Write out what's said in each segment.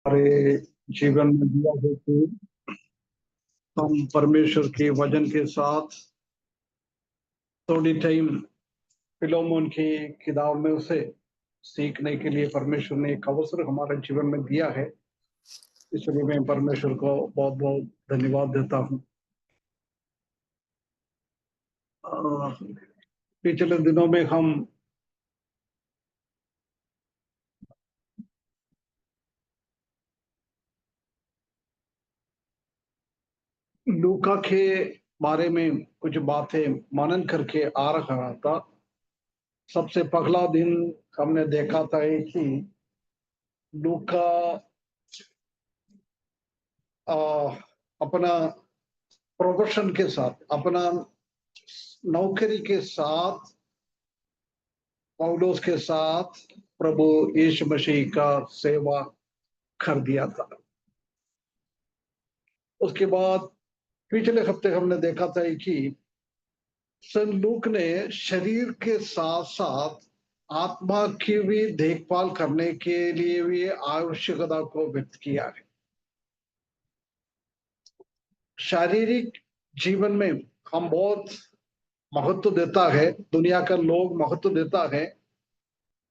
हमारे जीवन में दिया है कि हम परमेश्वर के वचन के साथ थोड़ी टाइम फिलोमोन की किताब में उसे सीखने के लिए परमेश्वर ने एक अवसर हमारे जीवन में दिया है। इसलिए मैं परमेश्वर को बहुत बहुत धन्यवाद देता हूँ। पिछले दिनों में हम लूका के बारे में कुछ बातें मनन करके आ रहा था। सबसे पहला दिन हमने देखा था कि लूका अपना प्रोफेशन के साथ, अपना नौकरी के साथ, पौलुस के साथ प्रभु यीशु मसीह का सेवा कर दिया था। उसके बाद पिछले हफ्ते हमने देखा था कि संत लूक ने शरीर के साथ साथ आत्मा की भी देखभाल करने के लिए भी आवश्यकता को व्यक्त किया है। शारीरिक जीवन में हम बहुत महत्व देता है, दुनिया का लोग महत्व देता है।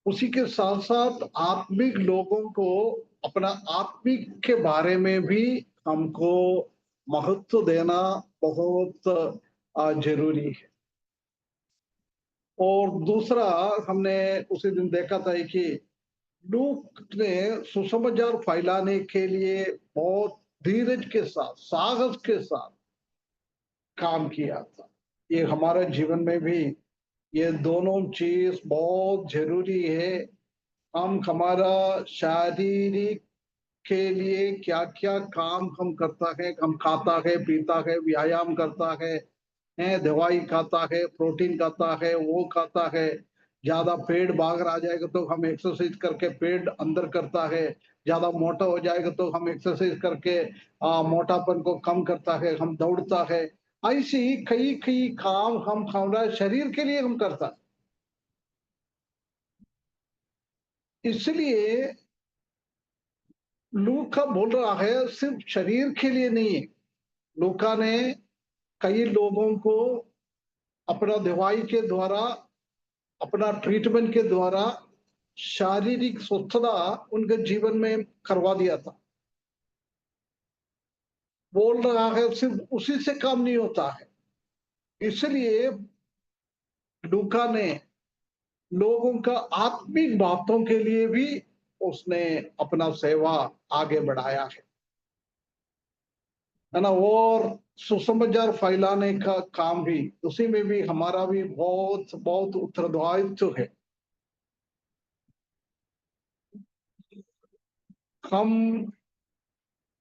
उसी के साथ साथ आत्मिक लोगों को अपना आत्मिक के बारे में भी हमको महत्व देना बहुत जरूरी है। और दूसरा हमने उसी दिन देखा था कि लूक ने सुसमाचार फैलाने के लिए बहुत धीरज के साथ, साहस के साथ काम किया था। ये हमारे जीवन में भी ये दोनों चीज बहुत जरूरी है। हम हमारा शारीरिक के लिए क्या क्या काम हम करता है, हम खाता है, पीता है, व्यायाम करता है, दवाई खाता है, प्रोटीन खाता है, वो खाता है। ज्यादा पेट बाहर आ जाएगा तो हम एक्सरसाइज करके पेट अंदर करता है। ज्यादा मोटा हो जाएगा तो हम एक्सरसाइज करके मोटापन को कम करता है, हम दौड़ता है। ऐसी कई कई काम हम हमारा शरीर के लिए हम करता है। इसलिए लूका बोल रहा है सिर्फ शरीर के लिए नहीं है। लूका ने कई लोगों को अपना दवाई के द्वारा, अपना ट्रीटमेंट के द्वारा शारीरिक स्वस्थता उनके जीवन में करवा दिया था। बोल रहा है सिर्फ उसी से काम नहीं होता है। इसलिए लूका ने लोगों का आत्मिक बातों के लिए भी उसने अपना सेवा आगे बढ़ाया है ना। और सुसमाचार फैलाने का काम भी उसी में भी हमारा भी बहुत बहुत उत्तरदायित्व है। हम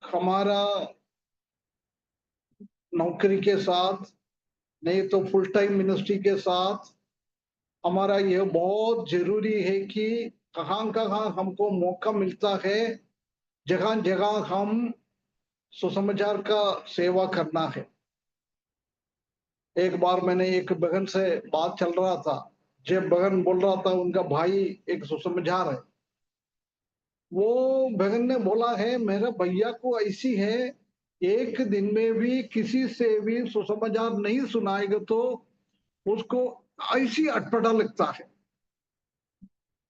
हमारा नौकरी के साथ नहीं तो फुल टाइम मिनिस्ट्री के साथ हमारा यह बहुत जरूरी है कि कहाँ कहाँ हमको मौका मिलता है, जगह जगह हम सुसमाचार का सेवा करना है। एक बार मैंने एक बहन से बात चल रहा था, जब बहन बोल रहा था उनका भाई एक सुसमाचार है। वो बहन ने बोला है मेरा भैया को ऐसी है, एक दिन में भी किसी से भी सुसमाचार नहीं सुनाएगा तो उसको ऐसी अटपटा लगता है।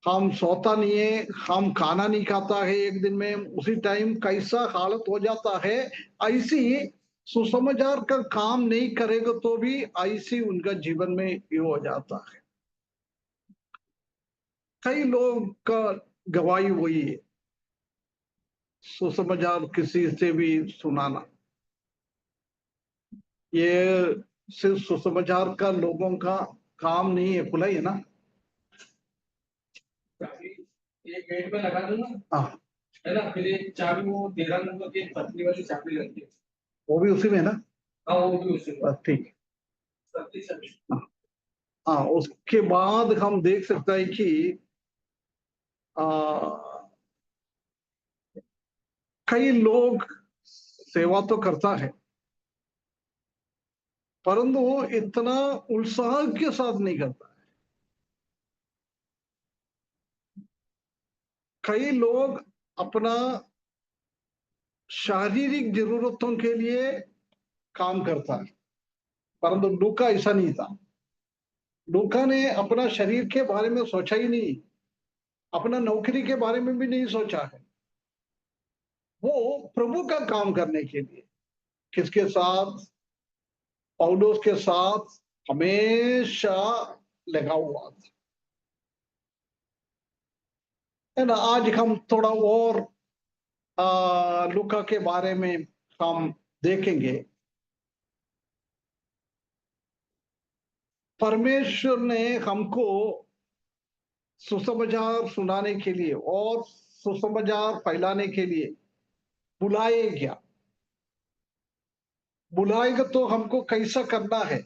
हम सोता नहीं है, हम खाना नहीं खाता है एक दिन में, उसी टाइम कैसा हालत हो जाता है। ऐसी सुसमाचार का काम नहीं करेगा तो भी ऐसी उनका जीवन में ये हो जाता है। कई लोग का गवाही वही है, सुसमाचार किसी से भी सुनाना। ये सिर्फ सुसमाचार का लोगों का काम नहीं है, खुला ही है ना। ये गेट पे लगा दो ना। हाँ, है ना। फिर एक चाबी, वो 13 नंबर की पतली वाली चाबी लगती है, वो भी उसी में है ना। हाँ, वो भी उसी में। ठीक है। हाँ हाँ, उसके बाद हम देख सकते हैं कि आ, कई लोग सेवा तो करता है परंतु वो इतना उत्साह के साथ नहीं करता है। कई लोग अपना शारीरिक जरूरतों के लिए काम करता है, परंतु लूका ऐसा नहीं था। लूका ने अपना शरीर के बारे में सोचा ही नहीं, अपना नौकरी के बारे में भी नहीं सोचा है। वो प्रभु का काम करने के लिए किसके साथ, पौलुस के साथ हमेशा लगा हुआ था। है ना। आज हम थोड़ा और लूका के बारे में हम देखेंगे। परमेश्वर ने हमको सुसमाचार सुनाने के लिए और सुसमाचार फैलाने के लिए बुलाएगा। बुलाएगा तो हमको कैसा करना है,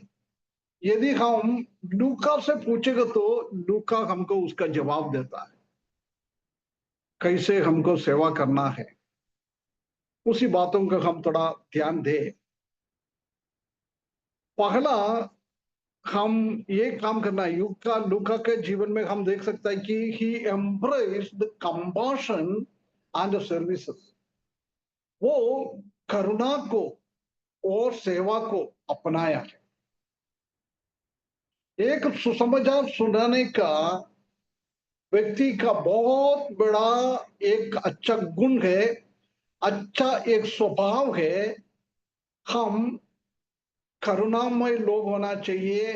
यदि हम लूका से पूछेगा तो लूका हमको उसका जवाब देता है। कैसे हमको सेवा करना है, उसी बातों का हम थोड़ा ध्यान दें। पहला, हम ये काम करना है। लूका लूका के जीवन में हम देख सकते हैं कि he embraced the compassion and services. वो करुणा को और सेवा को अपनाया है। एक सुसमाचार सुनाने का व्यक्ति का बहुत बड़ा एक अच्छा गुण है, अच्छा एक स्वभाव है। हम करुणामय लोग होना चाहिए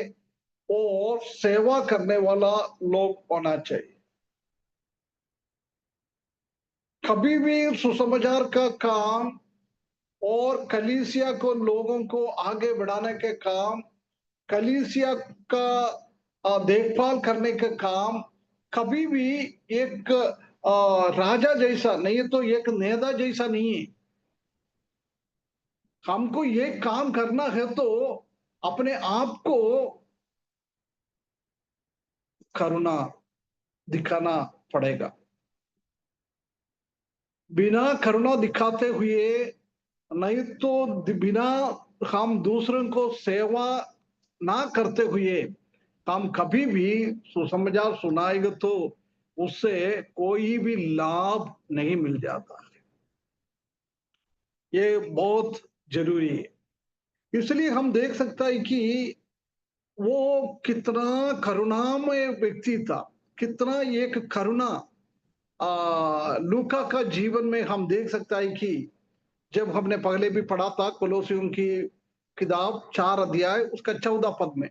और सेवा करने वाला लोग होना चाहिए। कभी भी सुसमाचार का काम और कलीसिया को लोगों को आगे बढ़ाने के काम, कलीसिया का देखभाल करने का काम कभी भी एक राजा जैसा नहीं है, तो एक नेता जैसा नहीं है। हमको ये काम करना है तो अपने आप को करुणा दिखाना पड़ेगा। बिना करुणा दिखाते हुए, नहीं तो बिना हम दूसरों को सेवा ना करते हुए हम कभी भी सुसमाचार सुनाएंगे तो उससे कोई भी लाभ नहीं मिल जाता। ये बहुत जरूरी है। इसलिए हम देख सकते हैं कि वो कितना करुणामय व्यक्ति था, कितना एक करुणा लूका का जीवन में हम देख सकते हैं कि जब हमने पहले भी पढ़ा था कोलोसियों की किताब 4 अध्याय उसका 14 पद में,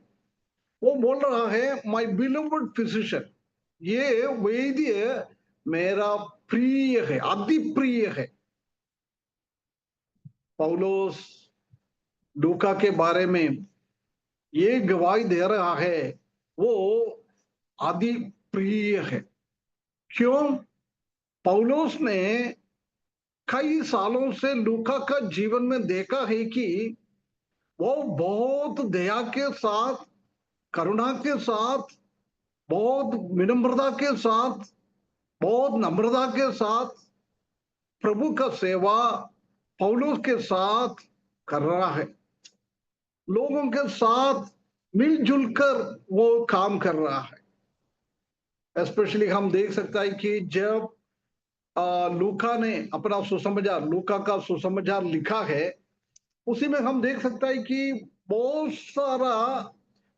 वो बोल रहा है माय बिलोवेड फिजिशियन, ये वैद्य मेरा प्रिय है, अति प्रिय है। पौलोस लूका के बारे में ये गवाही दे रहा है, वो अति प्रिय है। क्यों? पौलोस ने कई सालों से लूका का जीवन में देखा है कि वो बहुत दया के साथ, करुणा के साथ, बहुत विनम्रता के साथ, बहुत नम्रता के साथ प्रभु का सेवा पौलुस के साथ कर रहा है। लोगों के साथ मिलजुल कर वो काम कर रहा है। स्पेशली हम देख सकते हैं कि जब लूका ने अपना सुसमाचार, लूका का सुसमाचार लिखा है, उसी में हम देख सकते हैं कि बहुत सारा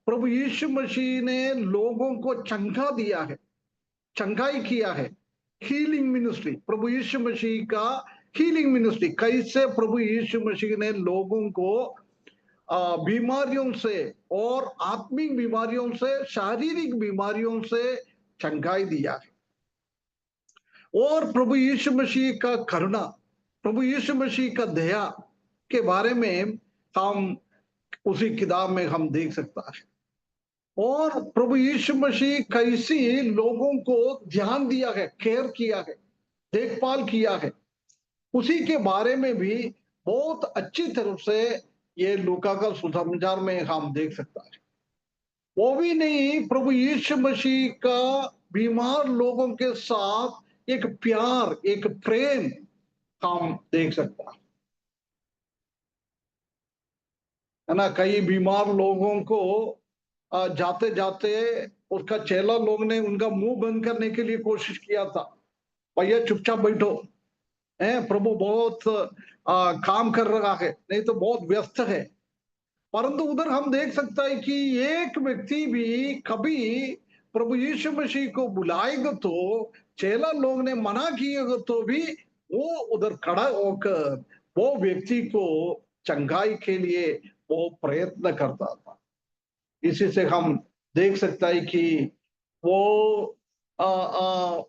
प्रभु यीशु मसीह ने लोगों को चंगा दिया है, चंगाई किया है। हीलिंग मिनिस्ट्री, प्रभु यीशु मसीह का हीलिंग मिनिस्ट्री, कैसे प्रभु यीशु मसीह ने लोगों को बीमारियों से और आत्मिक बीमारियों से, शारीरिक बीमारियों से चंगाई दिया है। और प्रभु यीशु मसीह का करुणा, प्रभु यीशु मसीह का दया के बारे में हम उसी किताब में हम देख सकता है। और प्रभु यीशु मसीह कैसी लोगों को ध्यान दिया है, केयर किया है, देखभाल किया है, उसी के बारे में भी बहुत अच्छी तरह से ये लूका का सुसमाचार में हम देख सकता है। वो भी नहीं, प्रभु यीशु मसीह का बीमार लोगों के साथ एक प्यार, एक प्रेम हम देख सकता है ना। कई बीमार लोगों को जाते जाते उसका चेला लोग ने उनका मुंह बंद करने के लिए कोशिश किया था, भैया चुपचाप बैठो, प्रभु बहुत काम कर रहा है, नहीं तो बहुत व्यस्त है। परंतु उधर हम देख सकता है कि एक व्यक्ति भी कभी प्रभु यीशु मसीह को बुलाएगा तो चेला लोग ने मना किएगा तो भी वो उधर खड़ा होकर वो व्यक्ति को चंगाई के लिए वो प्रयत्न करता था। इसी से हम देख सकता है कि वो आ, आ,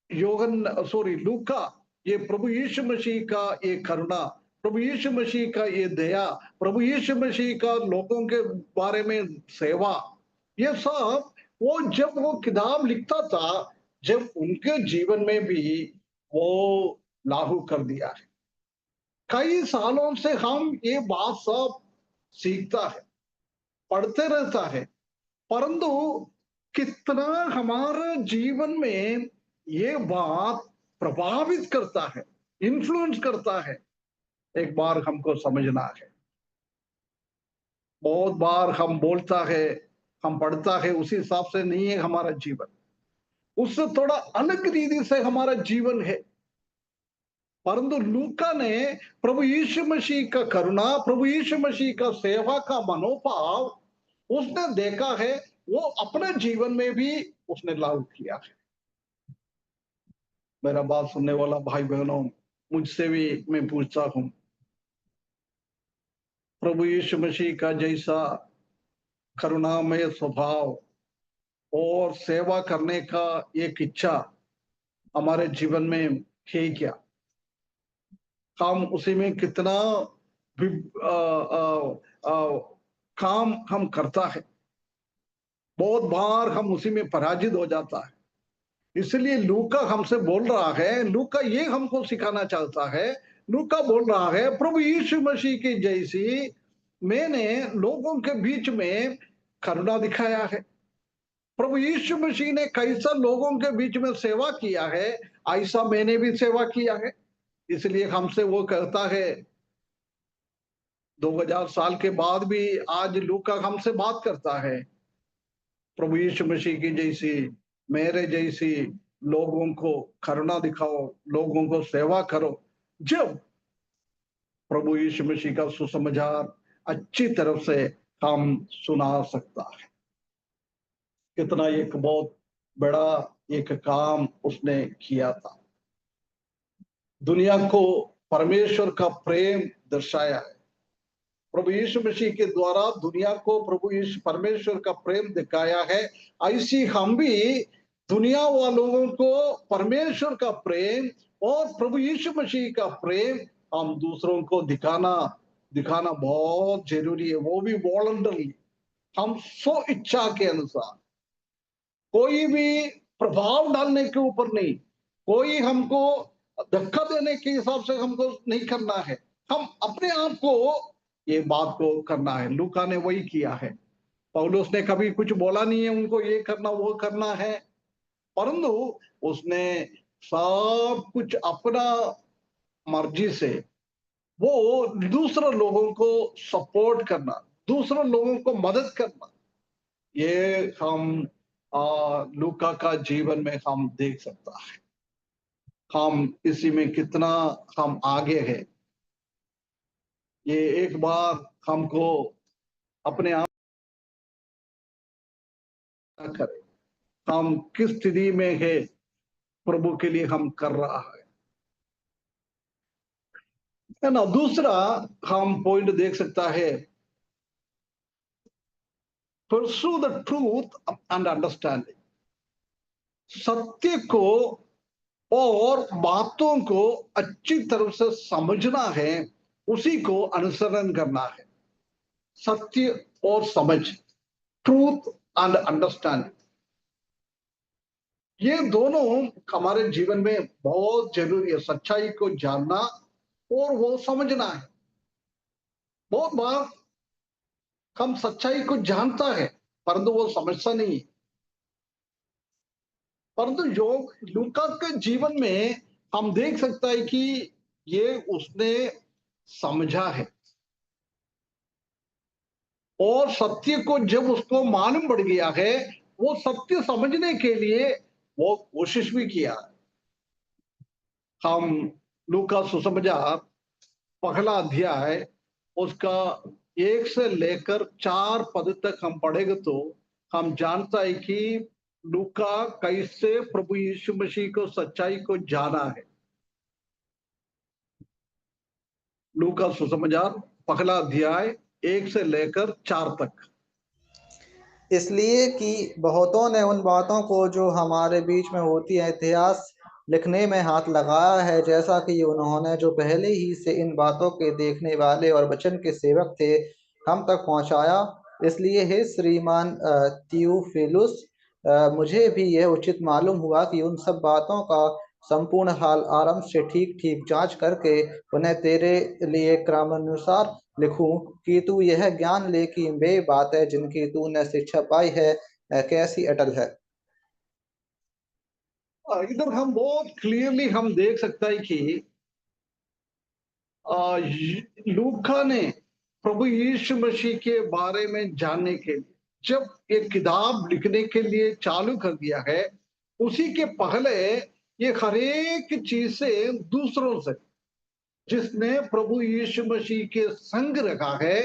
योगन सॉरी लूका, ये प्रभु यीशु मसीह का ये करुणा, प्रभु यीशु मसीह का ये दया, प्रभु यीशु मसीह का लोगों के बारे में सेवा, ये सब वो जब वो किताब लिखता था, जब उनके जीवन में भी वो लागू कर दिया है। कई सालों से हम ये बात सब सीखता है, पढ़ते रहता है, परंतु कितना हमारे जीवन में ये बात प्रभावित करता है, इन्फ्लुएंस करता है, एक बार हमको समझना है। बहुत बार हम बोलता है, हम पढ़ता है, उसी हिसाब से नहीं है हमारा जीवन, उससे थोड़ा अलग रीति से हमारा जीवन है। परंतु लूका ने प्रभु यीशु मसीह का करुणा, प्रभु यीशु मसीह का सेवा का मनोभाव उसने देखा है, वो अपने जीवन में भी उसने लागू किया है। मेरा बात सुनने वाला भाई बहनों, मुझसे भी मैं पूछता हूं, प्रभु यीशु मसीह का जैसा करुणामय स्वभाव और सेवा करने का एक इच्छा हमारे जीवन में है क्या? हम उसी में कितना भी काम हम करता है, बहुत बार हम उसी में पराजित हो जाता है। इसलिए लूका हमसे बोल रहा है, लूका ये हमको सिखाना चाहता है, लूका बोल रहा है प्रभु यीशु मसीह की जैसी मैंने लोगों के बीच में करुणा दिखाया है। प्रभु यीशु मसीह ने कैसा लोगों के बीच में सेवा किया है, ऐसा मैंने भी सेवा किया है। इसलिए हमसे वो कहता है, 2000 साल के बाद भी आज लूका हमसे बात करता है, प्रभु यीशु मसीह की जैसी, मेरे जैसी लोगों को करुणा दिखाओ, लोगों को सेवा करो। जब प्रभु यीशु मसीह का सुसमाचार अच्छी तरफ से हम सुना सकता है। कितना एक बहुत बड़ा एक काम उसने किया था, दुनिया को परमेश्वर का प्रेम दर्शाया है। प्रभु यीशु मसीह के द्वारा दुनिया को प्रभु यीशु परमेश्वर का प्रेम दिखाया है। ऐसी हम भी दुनिया वालों को परमेश्वर का प्रेम और प्रभु यीशु मसीह का प्रेम हम दूसरों को दिखाना दिखाना बहुत जरूरी है, वो भी वॉलंटरली, हम स्व इच्छा के अनुसार, कोई भी प्रभाव डालने के ऊपर नहीं, कोई हमको धक्का देने के हिसाब से हमको नहीं करना है, हम अपने आप को ये बात को करना है। लूका ने वही किया है। पौलुस ने कभी कुछ बोला नहीं है उनको ये करना वो करना है, परंतु उसने सब कुछ अपना मर्जी से वो दूसरे लोगों को सपोर्ट करना, दूसरे लोगों को मदद करना, ये हम लूका का जीवन में हम देख सकता है। हम इसी में कितना हम आगे हैं, ये एक बार हमको अपने आप करें, हम किस स्थिति में है, प्रभु के लिए हम कर रहा है ना। दूसरा हम पॉइंट देख सकता है, pursue the truth and understanding, सत्य को और बातों को अच्छी तरह से समझना है, उसी को अनुसरण करना है। सत्य और समझ, ट्रूथ एंड अंडरस्टैंडिंग, ये दोनों हमारे जीवन में बहुत जरूरी है। सच्चाई को जानना और वो समझना है। बहुत बार हम सच्चाई को जानता है परंतु वो समझता नहीं, परंतु योग लूका के जीवन में हम देख सकता है कि ये उसने समझा है, और सत्य को जब उसको मालूम पड़ गया है, वो सत्य समझने के लिए वो कोशिश भी किया। हम लूका सुसमाचार पहला अध्याय उसका 1 से लेकर 4 पद तक हम पढ़ेंगे तो हम जानता है कि लूका कैसे प्रभु यीशु मसीह को सच्चाई को जाना है। लूका सुसमाचार पहला अध्याय 1 से लेकर 4 तक। इसलिए कि बहुतों ने उन बातों को जो हमारे बीच में होती है इतिहास लिखने में हाथ लगाया है, जैसा कि उन्होंने जो पहले ही से इन बातों के देखने वाले और वचन के सेवक थे हम तक पहुंचाया। इसलिए हे श्रीमान थियुफिलुस, मुझे भी यह उचित मालूम हुआ कि उन सब बातों का संपूर्ण हाल आरंभ से ठीक ठीक जांच करके उन्हें तेरे लिए क्रमानुसार लिखूं, कि तू यह ज्ञान ले कि वे बातें जिनकी तूने शिक्षा पाई है कैसी अटल है। इधर हम बहुत क्लियरली हम देख सकता है कि लूका ने प्रभु यीशु मसीह के बारे में जानने के लिए जब एक किताब लिखने के लिए चालू कर दिया है, उसी के पहले ये हर एक चीज से दूसरों से जिसने प्रभु यीशु मसीह के संग रखा है,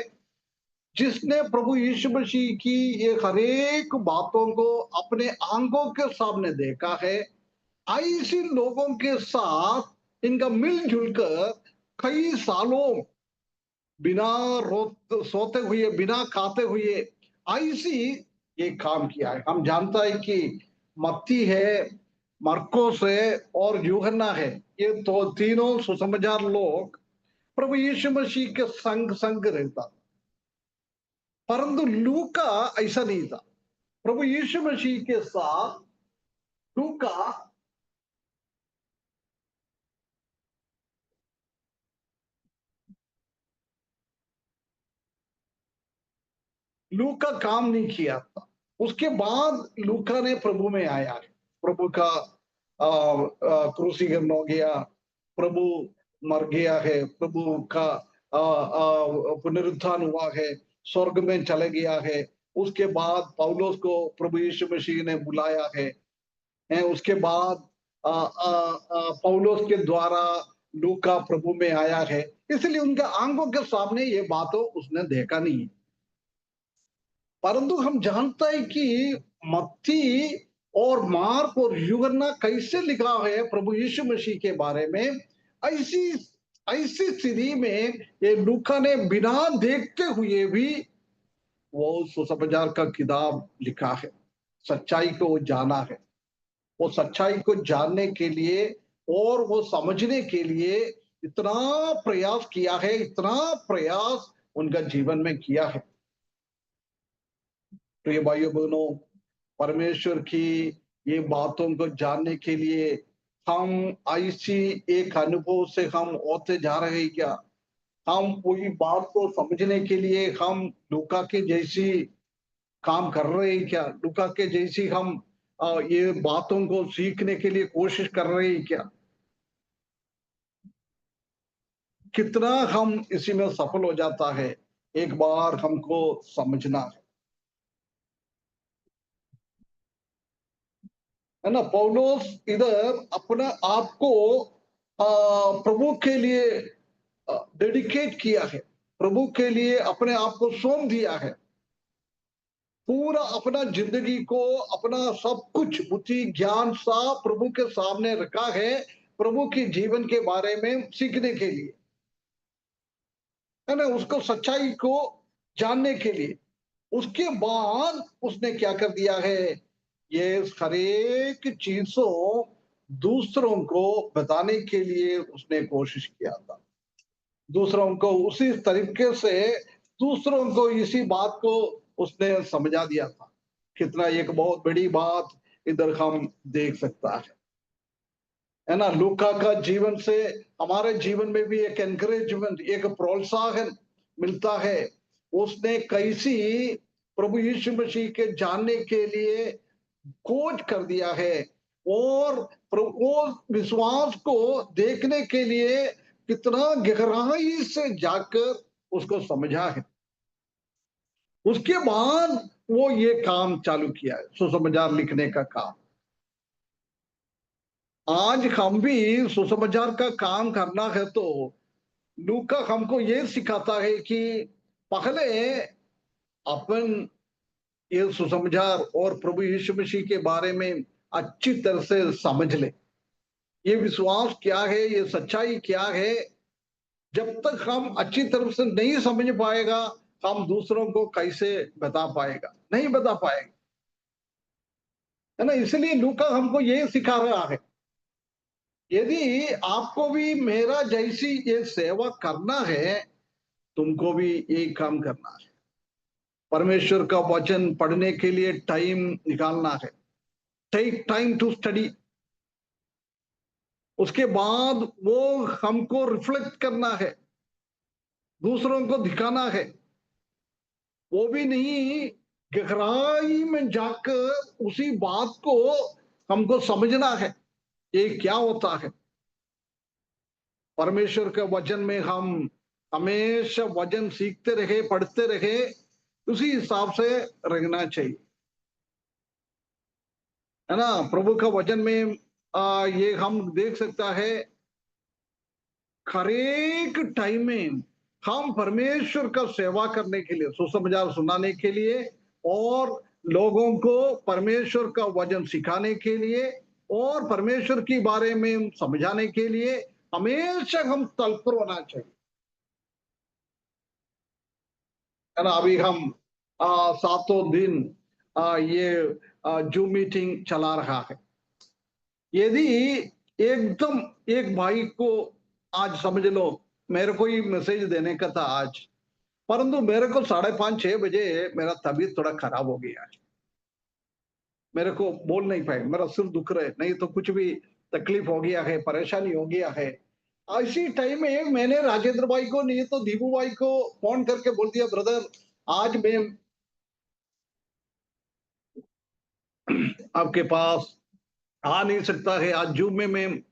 जिसने प्रभु यीशु मसीह की ये हर एक बातों को अपने आंखों के सामने देखा है, ऐसे लोगों के साथ इनका मिलजुल कर कई सालों बिना सोते हुए बिना खाते हुए ऐसी ये काम किया है। हम जानता है कि मत्ती है, मरकोस है और यूहन्ना है, ये तो तीनों सुसमाचार लोग प्रभु यीशु मसीह के संग संग रहता, परंतु लूका ऐसा नहीं था। प्रभु यीशु मसीह के साथ लूका लूका काम नहीं किया था। उसके बाद लूका ने प्रभु में आया है, प्रभु का क्रूसीकरण हो गया, प्रभु मर गया है, प्रभु का पुनरुत्थान हुआ है, स्वर्ग में चले गया है। उसके बाद पौलुस को प्रभु यीशु मसीह ने बुलाया है। उसके बाद पौलुस के द्वारा लूका प्रभु में आया है, इसलिए उनके आंखों के सामने ये बातों उसने देखा नहीं है। परंतु हम जानता है कि मत्ती और मार्क और यूहन्ना कैसे लिखा है प्रभु यीशु मसीह के बारे में, ऐसी ऐसी स्थिति में ये लूका ने बिना देखते हुए भी वो सुसमाचार का किताब लिखा है, सच्चाई को जाना है। वो सच्चाई को जानने के लिए और वो समझने के लिए इतना प्रयास किया है, इतना प्रयास उनका जीवन में किया है। प्रिय भाइयों बहनों, परमेश्वर की ये बातों को जानने के लिए हम ऐसी एक अनुभव से हम होते जा रहे हैं क्या? हम कोई बात को समझने के लिए हम लूका के जैसी काम कर रहे हैं क्या? लूका के जैसी हम ये बातों को सीखने के लिए कोशिश कर रहे हैं क्या? कितना हम इसी में सफल हो जाता है, एक बार हमको समझना है ना। पौलुस इधर अपना आप को प्रभु के लिए डेडिकेट किया है, प्रभु के लिए अपने आप को सौंप दिया है, पूरा अपना जिंदगी को अपना सब कुछ बुद्धि ज्ञान सब प्रभु के सामने रखा है, प्रभु के जीवन के बारे में सीखने के लिए, है ना, उसको सच्चाई को जानने के लिए। उसके बाद उसने क्या कर दिया है, ये हर एक चीजों दूसरों को बताने के लिए उसने कोशिश किया था, दूसरों को उसी तरीके से दूसरों को इसी बात को उसने समझा दिया था। कितना एक बहुत बड़ी बात इधर हम देख सकता है ना। लूका का जीवन से हमारे जीवन में भी एक एनकरेजमेंट, एक प्रोत्साहन मिलता है। उसने कैसी प्रभु यीशु मसीह के जानने के लिए खोज कर दिया है और वो विश्वास को देखने के लिए कितना गहराई से जाकर उसको समझा है। उसके बाद वो ये काम चालू किया है, सुसमाचार लिखने का काम। आज हम भी सुसमाचार का काम करना है तो लूका हमको ये सिखाता है कि पहले अपन ये सुसमाचार और प्रभु यीशु मसीह के बारे में अच्छी तरह से समझ ले। ये विश्वास क्या है, ये सच्चाई क्या है, जब तक हम अच्छी तरह से नहीं समझ पाएगा, हम दूसरों को कैसे बता पाएगा, नहीं बता पाएगा, है ना। इसलिए लूका हमको ये सिखा रहा है, यदि आपको भी मेरा जैसी ये सेवा करना है, तुमको भी यही काम करना है। परमेश्वर का वचन पढ़ने के लिए टाइम निकालना है। Take time to study. उसके बाद वो हमको रिफ्लेक्ट करना है, दूसरों को दिखाना है। वो भी नहीं, गहराई में जाकर उसी बात को हमको समझना है, ये क्या होता है। परमेश्वर के वचन में हम हमेशा वचन सीखते रहे, पढ़ते रहे, उसी हिसाब से रहना चाहिए, है ना। प्रभु का वचन में ये हम देख सकता है, हर एक टाइम में हम परमेश्वर का सेवा करने के लिए, सुसमाचार सुनाने के लिए और लोगों को परमेश्वर का वचन सिखाने के लिए और परमेश्वर के बारे में समझाने के लिए हमेशा हम तत्पर होना चाहिए, है ना। अभी हम सातों दिन ये जूम मीटिंग चला रहा है। यदि एकदम एक भाई को आज समझ लो, मेरे को ही मैसेज देने का था आज, परंतु मेरे को 5:30-6 बजे मेरा तबीयत थोड़ा खराब हो गया है, मेरे को बोल नहीं पाए, मेरा सिर दुख रहा है, नहीं तो कुछ भी तकलीफ हो गया है, परेशानी हो गया है। ऐसी टाइम में मैंने राजेंद्र भाई को, नहीं तो दीपू भाई को फोन करके बोल दिया, ब्रदर आज मैं आपके पास आ नहीं सकता है, आज जूम में मैं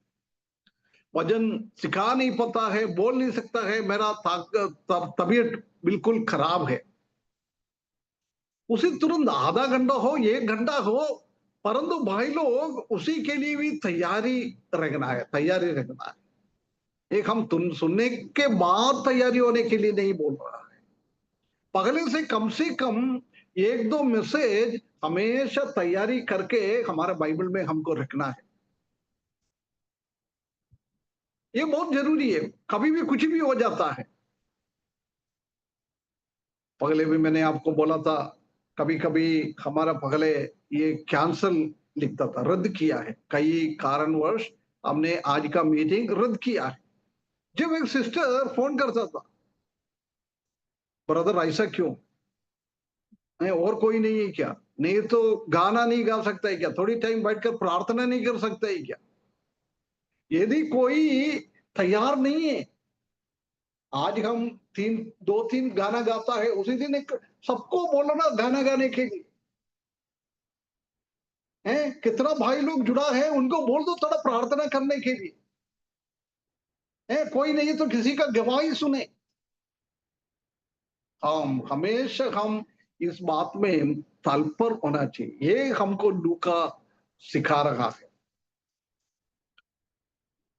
वजन सिखा नहीं पाता है, बोल नहीं सकता है, मेरा तबीयत बिल्कुल खराब है। उसी तुरंत आधा घंटा हो, 1 घंटा हो, परंतु भाई लोग उसी के लिए भी तैयारी रखना है, तैयारी रखना है। एक हम तुम सुनने के बाद तैयारी होने के लिए नहीं बोल रहा है, पहले से कम 1-2 मैसेज हमेशा तैयारी करके हमारे बाइबल में हमको रखना है। ये बहुत जरूरी है, कभी भी कुछ भी हो जाता है। पहले भी मैंने आपको बोला था, कभी कभी हमारा पहले ये कैंसल लिखता था, रद्द किया है, कई कारणवश हमने आज का मीटिंग रद्द किया है। जब एक सिस्टर फोन करता था, ब्रदर ऐसा क्यों है, और कोई नहीं है क्या, नहीं तो गाना नहीं गा सकता है क्या, थोड़ी टाइम बैठकर प्रार्थना नहीं कर सकता है क्या। यदि कोई तैयार नहीं है, आज हम 2-3 गाना गाता है, उसी दिन एक सबको बोलो ना गाना गाने के लिए, है कितना भाई लोग जुड़ा है, उनको बोल दो थोड़ा प्रार्थना करने के लिए, है कोई नहीं तो किसी का गवाही सुने। हम हमेशा हम इस बात में तत्पर होना चाहिए, ये हमको लूका सिखा रहा है।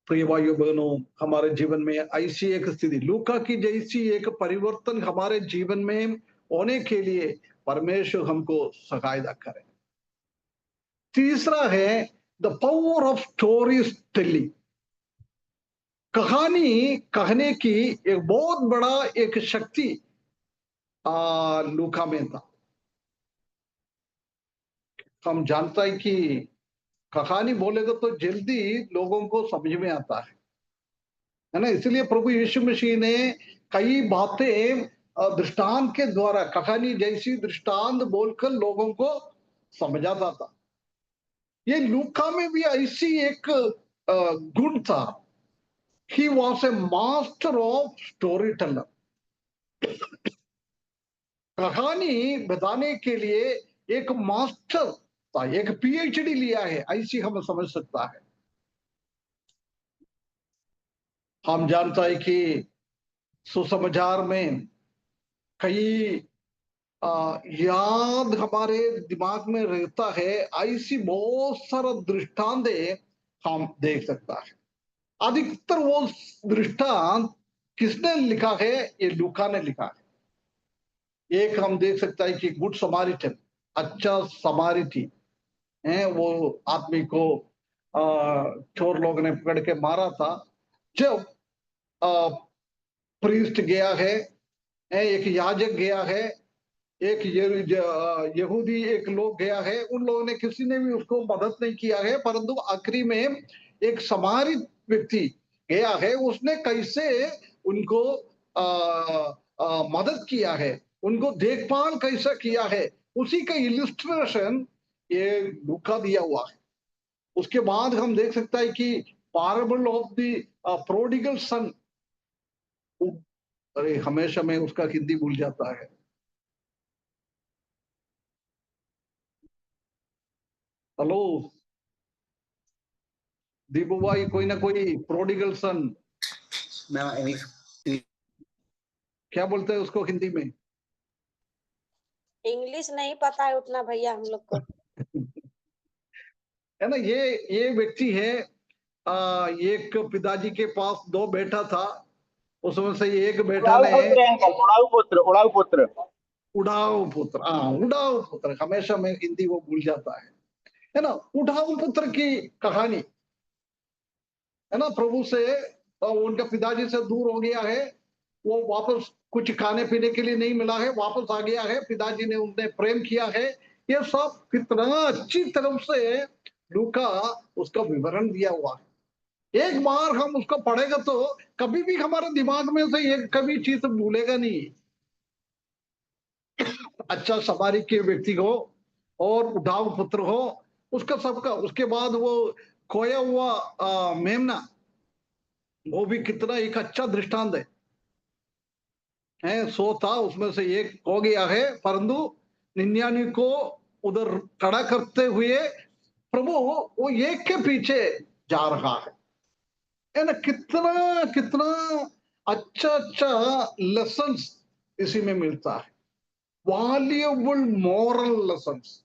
प्रिय भाइयों बहनों, हमारे जीवन में ऐसी एक स्थिति, लूका की जैसी एक परिवर्तन हमारे जीवन में होने के लिए परमेश्वर हमको सहायता करे। तीसरा है the power of story telling. कहानी कहने की एक बहुत बड़ा एक शक्ति लूका में था। हम जानता है कि कहानी बोलेगा तो जल्दी लोगों को समझ में आता है ना। इसलिए प्रभु यीशु मसीह ने कई बातें दृष्टांत के द्वारा, कहानी जैसी दृष्टांत बोलकर लोगों को समझाता था। ये लूका में भी ऐसी एक गुण था, he was a master of story teller. कहानी बताने के लिए एक मास्टर था, एक पीएचडी लिया है, ऐसी हम समझ सकता है। हम जानता है कि सुसमाचार में कई याद हमारे दिमाग में रहता है, ऐसी बहुत सारा दृष्टांत हम देख सकता है। अधिकतर वो दृष्टांत किसने लिखा है? ये लूका ने लिखा है। एक हम देख सकता है कि गुड समारिटन, अच्छा समारिटी है, वो आदमी को चोर लोग ने पकड़ के मारा था। जब प्रीस्ट गया है, एक याजक गया है, एक यहूदी एक लोग गया है, उन लोगों ने किसी ने भी उसको मदद नहीं किया है, परंतु आखिरी में एक समारी व्यक्ति गया है, उसने कैसे उनको मदद किया है, उनको देखभाल कैसा किया है, उसी का इलिस्ट्रेशन ये लूका दिया हुआ है। उसके बाद हम देख सकता है कि पाराबल ऑफ द प्रोडिगल सन, अरे हमेशा मैं उसका हिंदी भूल जाता है। हेलो दीपू भाई, कोई ना कोई प्रोडिगल सन, क्या बोलते हैं उसको हिंदी में? इंग्लिश नहीं पता है उतना भैया हम लोग को। है ना, ये व्यक्ति है, एक पिताजी के पास दो बेटा था, उसमें से एक बेटा ने उड़ाऊ पुत्र उड़ाऊ पुत्र, हाँ उड़ाऊ पुत्र, हमेशा मैं हिंदी वो भूल जाता है ना। उड़ाऊ पुत्र की कहानी है ना, प्रभु से उनका पिताजी से दूर हो गया है, वो वापस कुछ खाने पीने के लिए नहीं मिला है, वापस आ गया है, पिताजी ने उनने प्रेम किया है, ये सब कितना अच्छी तरफ से लूका उसका विवरण दिया हुआ है। एक बार हम उसको पढ़ेगा तो कभी भी हमारे दिमाग में से एक कभी चीज भूलेगा नहीं। अच्छा सवारी के व्यक्ति हो और उड़ाऊ पुत्र हो, उसका सबका, उसके बाद वो खोया हुआ मेमना, वो भी कितना एक अच्छा दृष्टांत है। सो था, उसमें से एक हो गया है, परंतु 99 को उधर खड़ा करते हुए प्रभु वो एक के पीछे जा रहा है ना। कितना कितना अच्छा अच्छा लेसन्स इसी में मिलता है, वैल्यूएबल मॉरल लेसन्स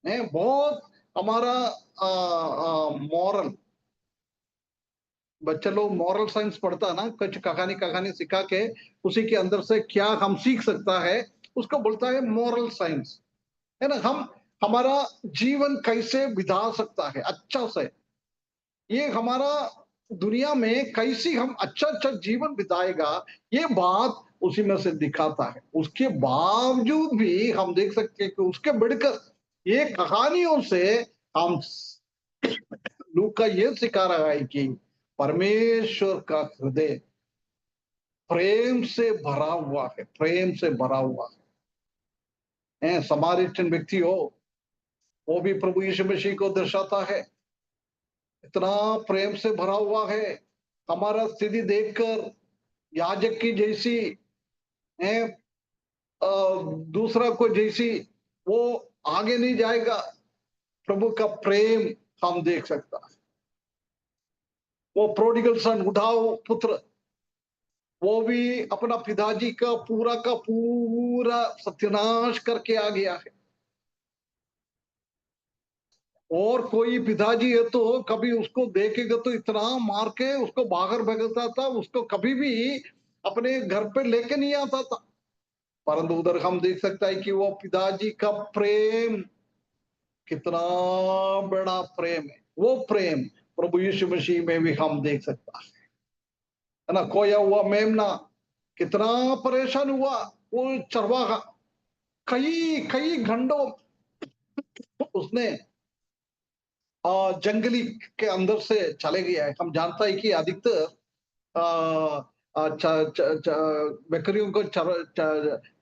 है बहुत। हमारा मॉरल, बच्चे लोग मॉरल साइंस पढ़ता है ना, कुछ कहानी कहानी सिखा के उसी के अंदर से क्या हम सीख सकता है, उसको बोलता है मॉरल साइंस, है ना। हम हमारा जीवन कैसे बिता सकता है अच्छा से, ये हमारा दुनिया में कैसी हम अच्छा अच्छा जीवन बिताएगा, ये बात उसी में से दिखाता है। उसके बावजूद भी हम देख सकते हैं कि उसके बढ़कर ये कहानियों से हम लूका ये सिखा रहा है कि परमेश्वर का हृदय प्रेम से भरा हुआ है, प्रेम से भरा हुआ है। समारिटन व्यक्ति हो, वो भी प्रभु यीशु मसीह को दर्शाता है, इतना प्रेम से भरा हुआ है। हमारा स्थिति देखकर याजक की जैसी है, दूसरा को जैसी वो आगे नहीं जाएगा, प्रभु का प्रेम हम देख सकता है। वो प्रोडिगल सन, उठाओ पुत्र, वो भी अपना पिताजी का पूरा सत्यानाश करके आ गया है। और कोई पिताजी है तो कभी उसको देखेगा तो इतना मार के उसको बाहर भगाता था, उसको कभी भी अपने घर पे लेके नहीं आता था। परंतु उधर हम देख सकता है कि वो पिताजी का प्रेम कितना बड़ा प्रेम है, वो प्रेम प्रभु यीशु मसीह में भी हम देख सकता है ना। खोया हुआ मेमना कितना परेशान हुआ, वो चरवाहा कई कई घंटों उसने जंगली के अंदर से चले गया है। हम जानता है कि अधिकतर बकरियों को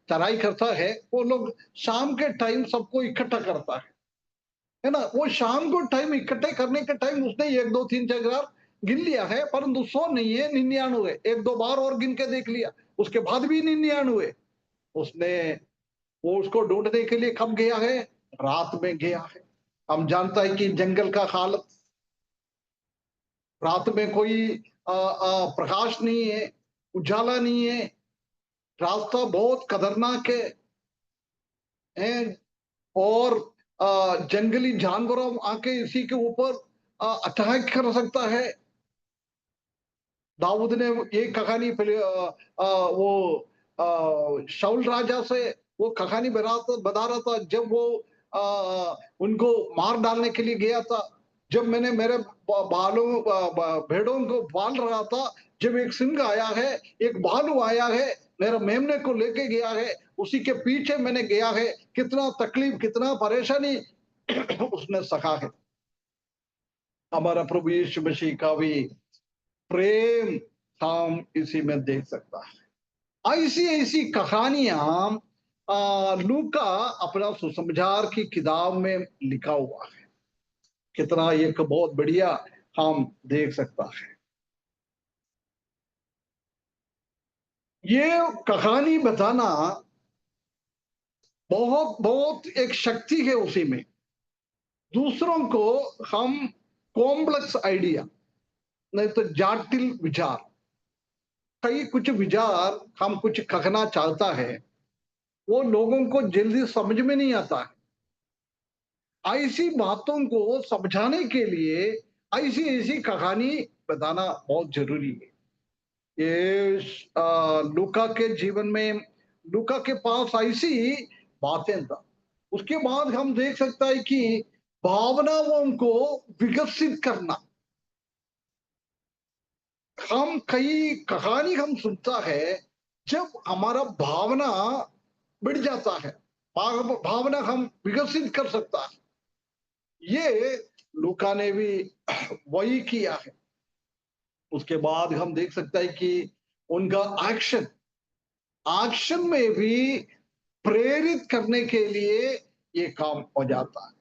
चराई करता है, वो लोग शाम के टाइम सबको इकट्ठा करता है ना। वो शाम को टाइम इकट्ठे करने के टाइम उसने 1 2 3 4 गिन लिया है, परंतु 100 नहीं है, 99, 1 2 बार और गिन के देख लिया, उसके बाद भी 99। उसने वो उसको ढूंढने के लिए कब गया है? रात में गया है। हम जानता है कि जंगल का हालत, रात में कोई प्रकाश नहीं है, उजाला नहीं है, रास्ता बहुत खतरनाक है। और जंगली जानवरों आके इसी के ऊपर अटैक कर सकता है। दाऊद ने ये कहानी पहले शाऊल राजा से वो कहानी बता रहा था, जब वो उनको मार डालने के लिए गया था। जब मैंने मेरे भेड़ों को पाल रहा था, जब एक सिंह आया है, एक भालू आया है, मेरा मेमने को लेके गया है, उसी के पीछे मैंने गया है। कितना तकलीफ, कितना परेशानी उसने सहा है। हमारा प्रभु यीशु मसीह का भी प्रेम हम इसी में देख सकता है। ऐसी ऐसी कहानियां लूका अपना सुसमाचार की किताब में लिखा हुआ है। कितना एक बहुत बढ़िया हम देख सकता है। ये कहानी बताना बहुत बहुत एक शक्ति है उसी में। दूसरों को हम कॉम्प्लेक्स आइडिया, नहीं तो जटिल विचार, कई कुछ विचार हम कुछ कहना चाहता है, वो लोगों को जल्दी समझ में नहीं आता है। ऐसी बातों को समझाने के लिए ऐसी ऐसी कहानी बताना बहुत जरूरी है। ये लूका के जीवन में, लूका के पास ऐसी बातें था। उसके बाद हम देख सकता है कि भावनाओं को विकसित करना। हम कई कहानी हम सुनता है, जब हमारा भावना बढ़ जाता है, भावना हम विकसित कर सकता है। ये लूका ने भी वही किया है। उसके बाद हम देख सकते हैं कि उनका एक्शन, एक्शन में भी प्रेरित करने के लिए ये काम हो जाता है।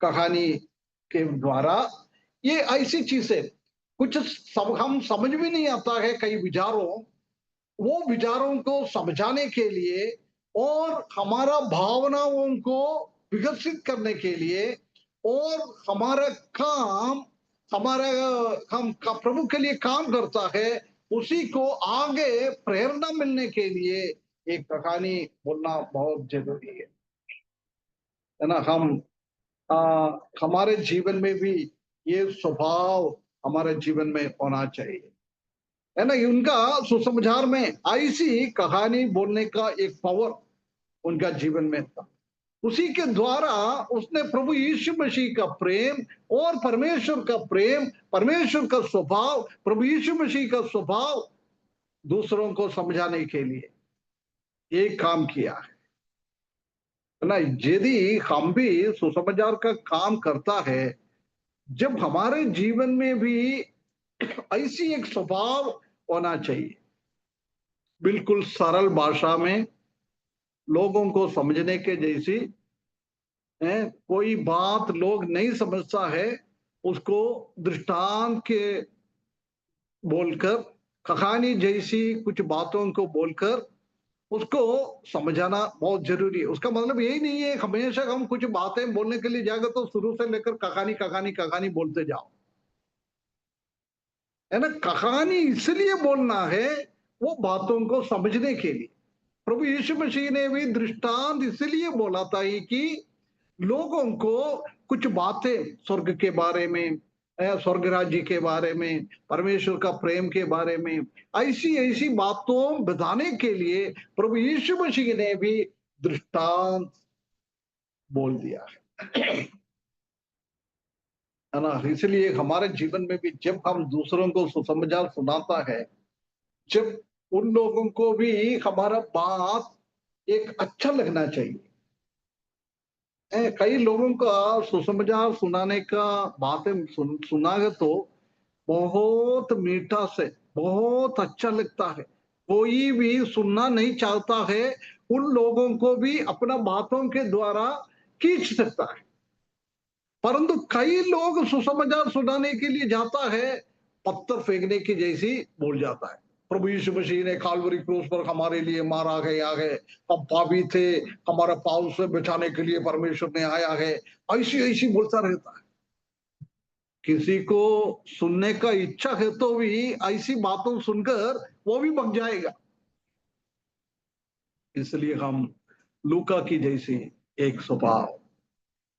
कहानी के द्वारा ये ऐसी चीजें कुछ सब हम समझ भी नहीं आता है, कई विचारों, वो विचारों को समझाने के लिए और हमारा भावनाओं को विकसित करने के लिए और हमारा काम, हमारा हम का प्रभु के लिए काम करता है, उसी को आगे प्रेरणा मिलने के लिए एक कहानी बोलना बहुत जरूरी है ना। हम हमारे जीवन में भी ये स्वभाव हमारे जीवन में होना चाहिए, है ना। उनका सुसमाचार में ऐसी कहानी बोलने का एक पावर उनका जीवन में था। उसी के द्वारा उसने प्रभु यीशु मसीह का प्रेम और परमेश्वर का प्रेम, परमेश्वर का स्वभाव, प्रभु यीशु मसीह का स्वभाव दूसरों को समझाने के लिए एक काम किया है ना। यदि हम भी सुसमाचार का काम करता है, जब हमारे जीवन में भी ऐसी एक स्वभाव होना चाहिए, बिल्कुल सरल भाषा में लोगों को समझने के जैसी है। कोई बात लोग नहीं समझता है, उसको दृष्टांत के बोलकर, कहानी जैसी कुछ बातों को बोलकर उसको समझाना बहुत जरूरी है। उसका मतलब यही नहीं है हमेशा हम कुछ बातें बोलने के लिए जाएगा तो शुरू से लेकर कहानी कहानी कहानी बोलते जाओ, है ना। कहानी इसलिए बोलना है वो बातों को समझने के लिए। प्रभु यीशु मसीह ने भी दृष्टांत इसलिए बोला था कि लोगों को कुछ बातें स्वर्ग के बारे में, स्वर्ग राज्य के बारे में, परमेश्वर का प्रेम के बारे में, ऐसी ऐसी बातों बताने के लिए प्रभु यीशु मसीह ने भी दृष्टांत बोल दिया है ना। इसलिए हमारे जीवन में भी जब हम दूसरों को सुसमाचार सुनाता है, जब उन लोगों को भी हमारा बात एक अच्छा लगना चाहिए। कई लोगों का सुसमाचार सुनाने का बातें सुना तो बहुत मीठा से बहुत अच्छा लगता है। कोई भी सुनना नहीं चाहता है, उन लोगों को भी अपना बातों के द्वारा खींच सकता है। परंतु कई लोग सुसमाचार सुनाने के लिए जाता है, पत्थर फेंकने की जैसी बोल जाता है। प्रभु यीशु मसीह ने काल्वरी क्रूस पर हमारे लिए मारा गया है, हम पापी थे, हमारा पाप से बचाने के लिए परमेश्वर ने आया है, ऐसी ऐसी बोलता रहता है। किसी को सुनने का इच्छा है तो भी ऐसी बातों सुनकर वो भी भग जाएगा। इसलिए हम लूका की जैसी एक स्वभाव,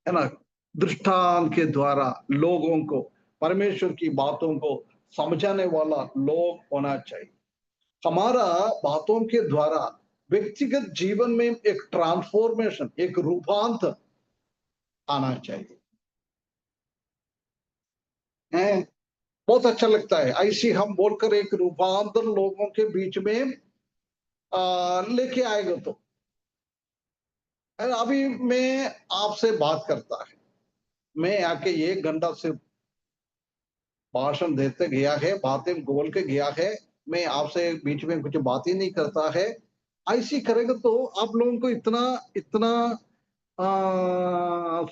है ना, दृष्टांत के द्वारा लोगों को परमेश्वर की बातों को समझाने वाला लोग होना चाहिए। हमारा बातों के द्वारा व्यक्तिगत जीवन में एक ट्रांसफॉर्मेशन, एक रूपांतर आना चाहिए। हैं? बहुत अच्छा लगता है ऐसी हम बोलकर एक रूपांतर लोगों के बीच में लेके आएगा तो। अभी मैं आपसे बात करता है, मैं आके 1 घंटा से भाषण देते गया है, बातें बोल के गया है, मैं आपसे बीच में कुछ बात ही नहीं करता है। ऐसी करेगा तो आप लोगों को इतना इतना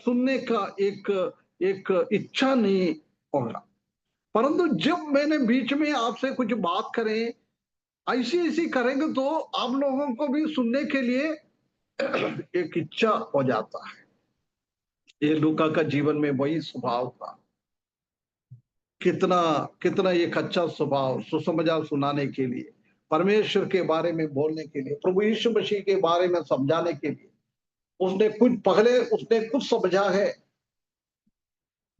सुनने का एक एक इच्छा नहीं होगा। परंतु जब मैंने बीच में आपसे कुछ बात करें, ऐसी ऐसी करेंगे तो आप लोगों को भी सुनने के लिए एक इच्छा हो जाता है। ये लूका का जीवन में वही स्वभाव था। कितना कितना एक अच्छा स्वभाव, सुसमाचार सुनाने के लिए, परमेश्वर के बारे में बोलने के लिए, प्रभु यीशु मसीह के बारे में समझाने के लिए उसने कुछ समझा है,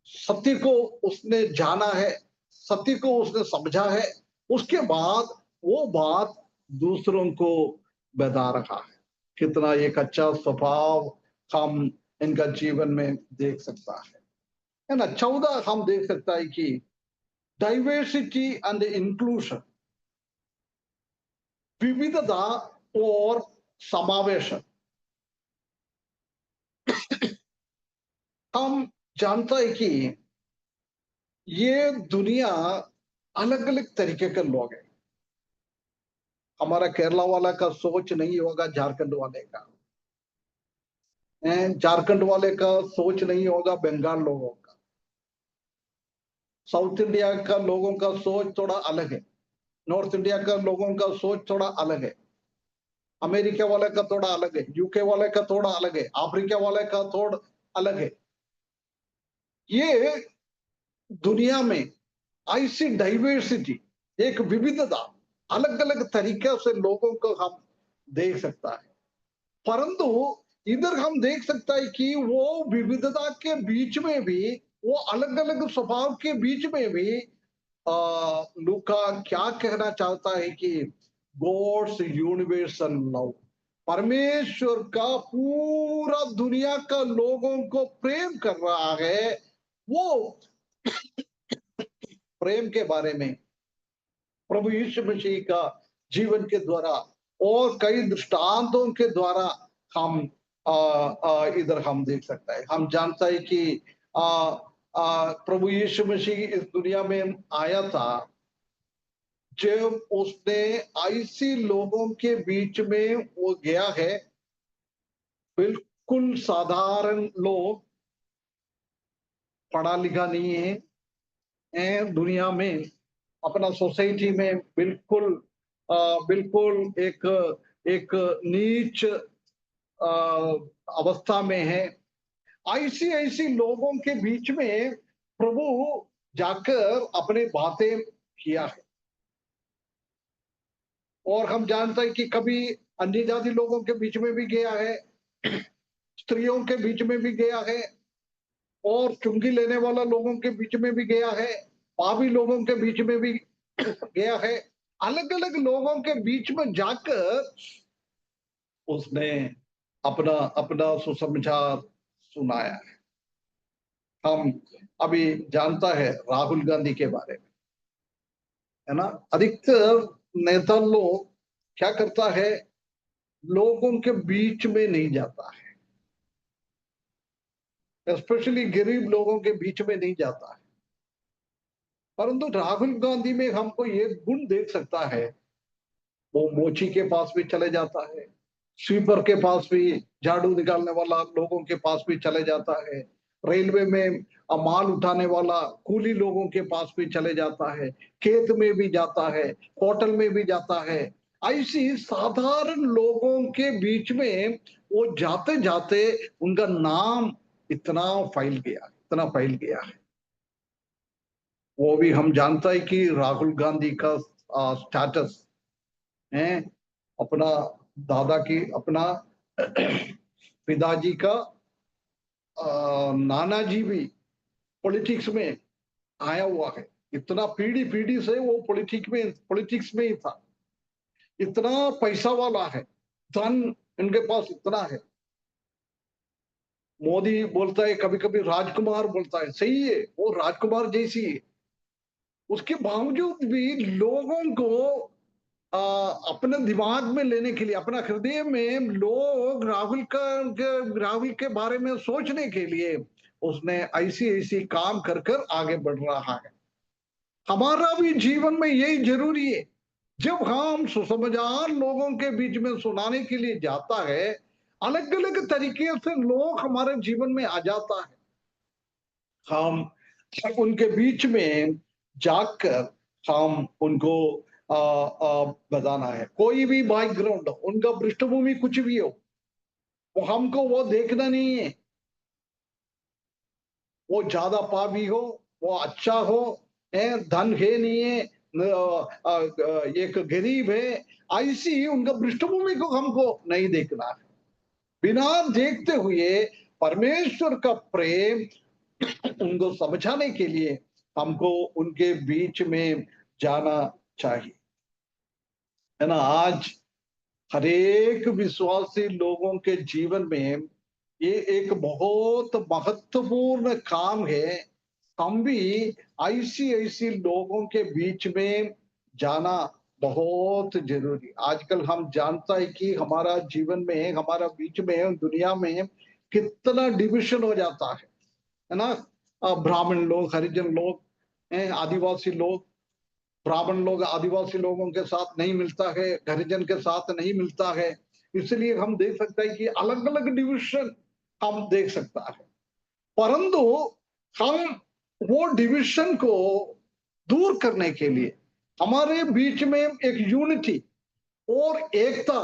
सत्य को उसने जाना है, सत्य को उसने समझा है, उसके बाद वो बात दूसरों को बता रहा है। कितना एक अच्छा स्वभाव हम इनका जीवन में देख सकता है ना। 14 हम देख सकता है कि डाइवर्सिटी एंड इंक्लूशन, विविधता और समावेशन। हम जानता है कि ये दुनिया अलग अलग तरीके के लोग हैं। हमारा केरला वाला का सोच नहीं होगा झारखंड वाले का, झारखंड वाले का सोच नहीं होगा बंगाल लोगों का, साउथ इंडिया का लोगों का सोच थोड़ा अलग है, नॉर्थ इंडिया का लोगों का सोच थोड़ा अलग है, अमेरिका वाले का थोड़ा अलग है, यूके वाले का थोड़ा अलग है, अफ्रीका वाले का थोड़ा अलग है। ये दुनिया में ऐसी डाइवर्सिटी, एक विविधता, अलग अलग तरीके से लोगों को हम देख सकता है। परंतु इधर हम देख सकता है कि वो विविधता के बीच में भी, वो अलग अलग स्वभाव के बीच में भी लूका क्या कहना चाहता है कि गॉड्स यूनिवर्सल लव, परमेश्वर का पूरा दुनिया का लोगों को प्रेम कर रहा है। वो प्रेम के बारे में प्रभु यीशु मसीह का जीवन के द्वारा और कई दृष्टांतों के द्वारा हम इधर हम देख सकता है। हम जानता है कि प्रभु यीशु मसीह इस दुनिया में आया था जब उसने ऐसी लोगों के बीच में वो गया है, बिल्कुल साधारण लोग, पढ़ा लिखा नहीं है दुनिया में, अपना सोसाइटी में बिल्कुल बिल्कुल एक एक नीच अवस्था में है। ऐसी ऐसी लोगों के बीच में प्रभु जाकर अपने बातें किया है। और हम जानते हैं कि कभी अन्य जाति लोगों के बीच में भी गया है, स्त्रियों के बीच में भी गया है, और चुंगी लेने वाला लोगों के बीच में भी गया है, पापी लोगों के बीच में भी गया है। अलग अलग लोगों के बीच में जाकर उसने अपना अपना सुसमाचार सुनाया है। हम अभी जानता है राहुल गांधी के बारे में, है ना। अधिकतर नेता लोग क्या करता है, लोगों के बीच में नहीं जाता है, स्पेशली गरीब लोगों के बीच में नहीं जाता है। परंतु राहुल गांधी में हमको ये गुण देख सकता है, वो मोची के पास भी चले जाता है, स्वीपर के पास भी, झाड़ू निकालने वाला लोगों के पास भी चले जाता है, रेलवे में माल उठाने वाला कूली लोगों के पास भी चले जाता है, खेत में भी जाता है, होटल में भी जाता है। ऐसी साधारण लोगों के बीच में वो जाते जाते उनका नाम इतना फैल गया, इतना फैल गया है। वो भी हम जानता है कि राहुल गांधी का स्टेटस है, अपना दादा की, अपना पिताजी का नाना जी भी पॉलिटिक्स में आया हुआ है। इतना पीढ़ी पीढ़ी से वो पॉलिटिक्स में ही था। इतना पैसा वाला है, धन इनके पास इतना है। मोदी बोलता है, कभी कभी राजकुमार बोलता है, सही है, वो राजकुमार जैसी है। उसके बावजूद भी लोगों को अपने दिमाग में लेने के लिए, अपना हृदय में लोग राहुल के बारे में सोचने के लिए उसने ऐसी ऐसी काम कर कर आगे बढ़ रहा है। हमारा भी जीवन में यही जरूरी है। जब हम सुसमझान लोगों के बीच में सुनाने के लिए जाता है, अलग अलग तरीके से लोग हमारे जीवन में आ जाता है। हम उनके बीच में जाकर हम उनको बताना है। कोई भी बैकग्राउंड हो, उनका पृष्ठभूमि कुछ भी हो, वो हमको वो देखना नहीं है। वो ज्यादा पापी हो, वो अच्छा हो, धन है नहीं है, एक गरीब है, ऐसी उनका पृष्ठभूमि को हमको नहीं देखना है। बिना देखते हुए परमेश्वर का प्रेम उनको समझाने के लिए हमको उनके बीच में जाना चाहिए, है ना। आज हरेक विश्वासी लोगों के जीवन में ये एक बहुत महत्वपूर्ण काम है। हम भी ऐसी ऐसी लोगों के बीच में जाना बहुत जरूरी। आजकल हम जानता है कि हमारा जीवन में, हमारा बीच में, दुनिया में कितना डिविजन हो जाता है ना। ब्राह्मण लोग, हरिजन लोग, आदिवासी लोग, ब्राह्मण लोग आदिवासी लोगों के साथ नहीं मिलता है, हरिजन के साथ नहीं मिलता है। इसलिए हम देख सकते हैं कि अलग अलग डिविजन हम देख सकता है। परंतु हम वो डिविजन को दूर करने के लिए, हमारे बीच में एक यूनिटी और एकता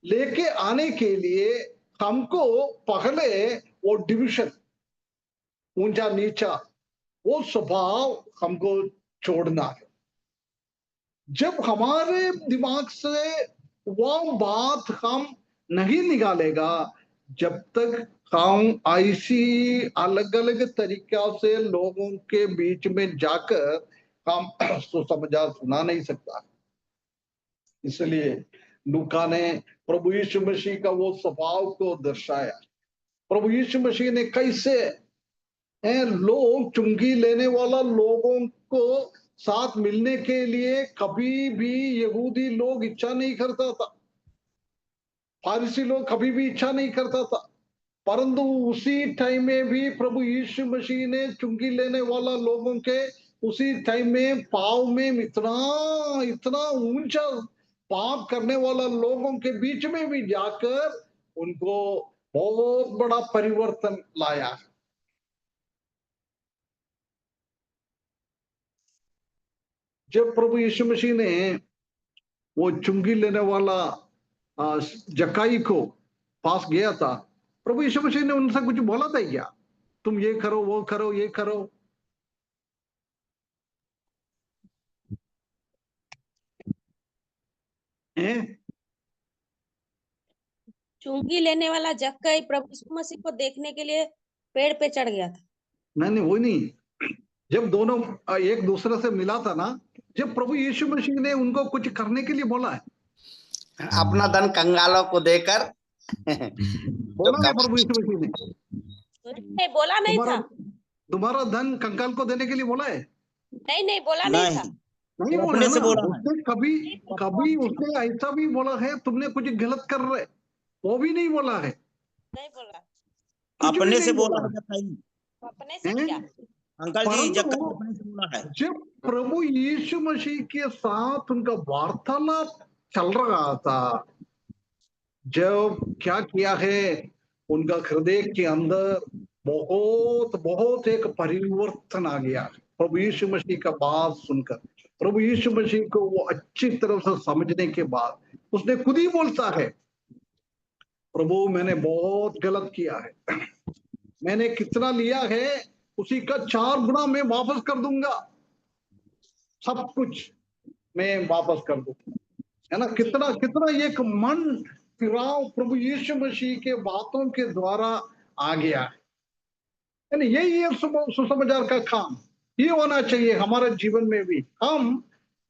लेके आने के लिए हमको पहले वो डिविजन, ऊंचा नीचा, वो स्वभाव हमको छोड़ना है। जब हमारे दिमाग से वो बात हम नहीं निकालेगा, जब तक हम ऐसी अलग अलग तरीका से लोगों के बीच में जाकर हम सुसमाचार सुना नहीं सकता। इसलिए लूका ने प्रभु यीशु मसीह का वो स्वभाव को दर्शाया। प्रभु यीशु मसीह ने कैसे लोग, चुंगी लेने वाला लोगों को साथ मिलने के लिए कभी भी यहूदी लोग इच्छा नहीं करता था, फारिसी लोग कभी भी इच्छा नहीं करता था। परंतु उसी टाइम में भी प्रभु यीशु मसीह ने चुंगी लेने वाला लोगों के उसी टाइम में पाव में इतना इतना ऊंचा पाप करने वाला लोगों के बीच में भी जाकर उनको बहुत बड़ा परिवर्तन लाया। जब प्रभु यीशु मसीह ने वो चुंगी लेने वाला जक्काई को पास गया था, प्रभु यीशु मसीह ने उनसे कुछ बोला था क्या, तुम ये करो, वो करो, ये करो? हैं? चुंगी लेने वाला जक्कई प्रभु यीशु मसीह को देखने के लिए पेड़ पे चढ़ गया था। नहीं, वो नहीं। जब दोनों एक दूसरे से मिला था ना, जब प्रभु यीशु मसीह ने उनको कुछ करने के लिए बोला है, अपना धन कंगालों को देकर बोला है प्रभु यीशु मसीह ने, नहीं बोला नहीं था। तुम्हारा धन कंगाल को देने के लिए बोला है? नहीं नहीं बोला नहीं था। नहीं बोला अपने से ना। बोला है। उसने कभी कभी उसने ऐसा भी बोला है, तुमने कुछ गलत कर रहे, वो भी नहीं बोला है। नहीं बोला, कुछ भी अपने से नहीं बोला बोला है जक्कई। अपने से हैं? क्या। अंकल जी, परंतु जक्कई अपने से बोला है। जब प्रभु यीशु मसीह के साथ उनका वार्तालाप चल रहा था, जब क्या किया है, उनका हृदय के अंदर बहुत बहुत एक परिवर्तन आ गया। प्रभु यीशु मसीह का बात सुनकर, प्रभु यीशु मसीह को वो अच्छी तरह से समझने के बाद उसने खुद ही बोलता है, प्रभु मैंने बहुत गलत किया है, मैंने कितना लिया है उसी का 4 गुना मैं वापस कर दूंगा, सब कुछ मैं वापस कर दूंगा, है ना। कितना कितना एक मन फिराव प्रभु यीशु मसीह के बातों के द्वारा आ गया है। यही है सुसमाचार का काम। ये होना चाहिए हमारे जीवन में भी। हम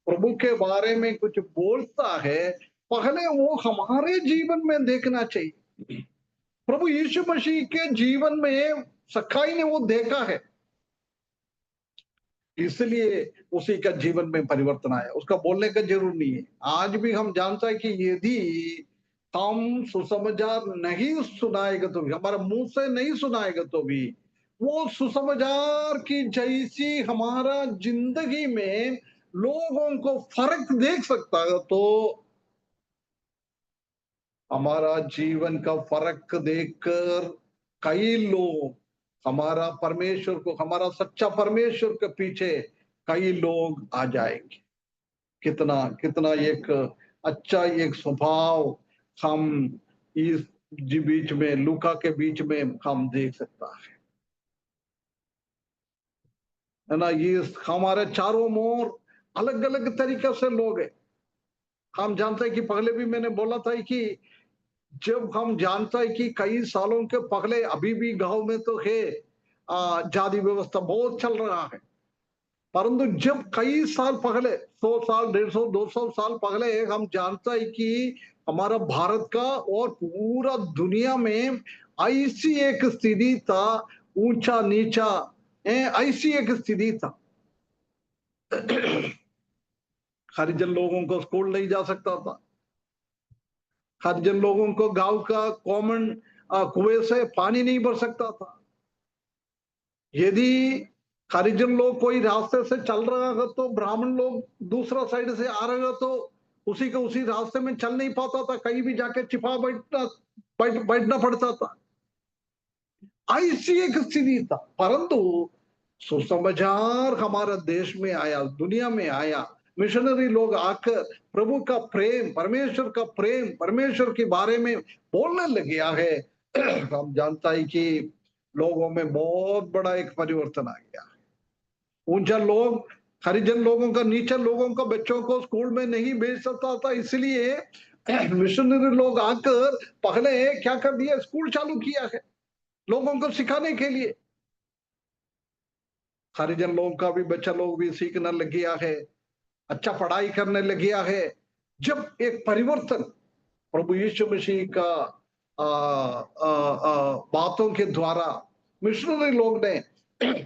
प्रभु के बारे में कुछ बोलता है, पहले वो हमारे जीवन में देखना चाहिए। प्रभु यीशु मसीह के जीवन में सखाई ने वो देखा है, इसलिए उसी का जीवन में परिवर्तन आया। उसका बोलने का जरूर नहीं है। आज भी हम जानता है कि यदि हम सुसमाचार नहीं सुनाएगा तो भी, हमारे मुंह से नहीं सुनाएगा तो भी, वो सुसमाचार की जैसी हमारा जिंदगी में लोगों को फर्क देख सकता है, तो हमारा जीवन का फर्क देखकर कई लोग हमारा परमेश्वर को, हमारा सच्चा परमेश्वर के पीछे कई लोग आ जाएंगे। कितना कितना एक अच्छा एक स्वभाव हम इस बीच में, लूका के बीच में हम देख सकता है ना। ये हमारे चारों ओर अलग अलग तरीके से लोग हैं। हम जानते हैं कि पहले भी मैंने बोला था कि जब हम जानता है कि कई सालों के पहले, अभी भी गांव में तो है जाति व्यवस्था बहुत चल रहा है, परंतु जब कई साल पहले, 100 साल, 150, 200 साल पहले, हम जानता है कि हमारा भारत का और पूरा दुनिया में ऐसी एक स्थिति था, ऊंचा नीचा ऐसी एक स्थिति था। हरिजन लोगों को स्कूल नहीं जा सकता था, हरिजन लोगों को गांव का कॉमन कुएं से पानी नहीं भर सकता था। यदि हरिजन लोग कोई रास्ते से चल रहा है तो ब्राह्मण लोग दूसरा साइड से आ रहे हो तो उसी को उसी रास्ते में चल नहीं पाता था, कहीं भी जाके छिपा बैठना पड़ता था। ऐसी एक स्थिति था, परंतु सुसमाचार हमारा देश में आया, दुनिया में आया, मिशनरी लोग आकर प्रभु का प्रेम, परमेश्वर का प्रेम, परमेश्वर के बारे में बोलने लगे है। हम जानता है कि लोगों में बहुत बड़ा एक परिवर्तन आ गया। ऊंचा लोग, हरिजन लोगों का, नीचे लोगों का बच्चों को स्कूल में नहीं भेज सकता था, इसलिए मिशनरी लोग आकर पहले क्या कर दिया, स्कूल चालू किया है लोगों को सिखाने के लिए। हरिजन लोगों का भी बच्चा लोग भी सीखने लग गया है, अच्छा पढ़ाई करने लग गया है। जब एक परिवर्तन प्रभु यीशु मसीह का बातों के द्वारा मिशनरी लोग ने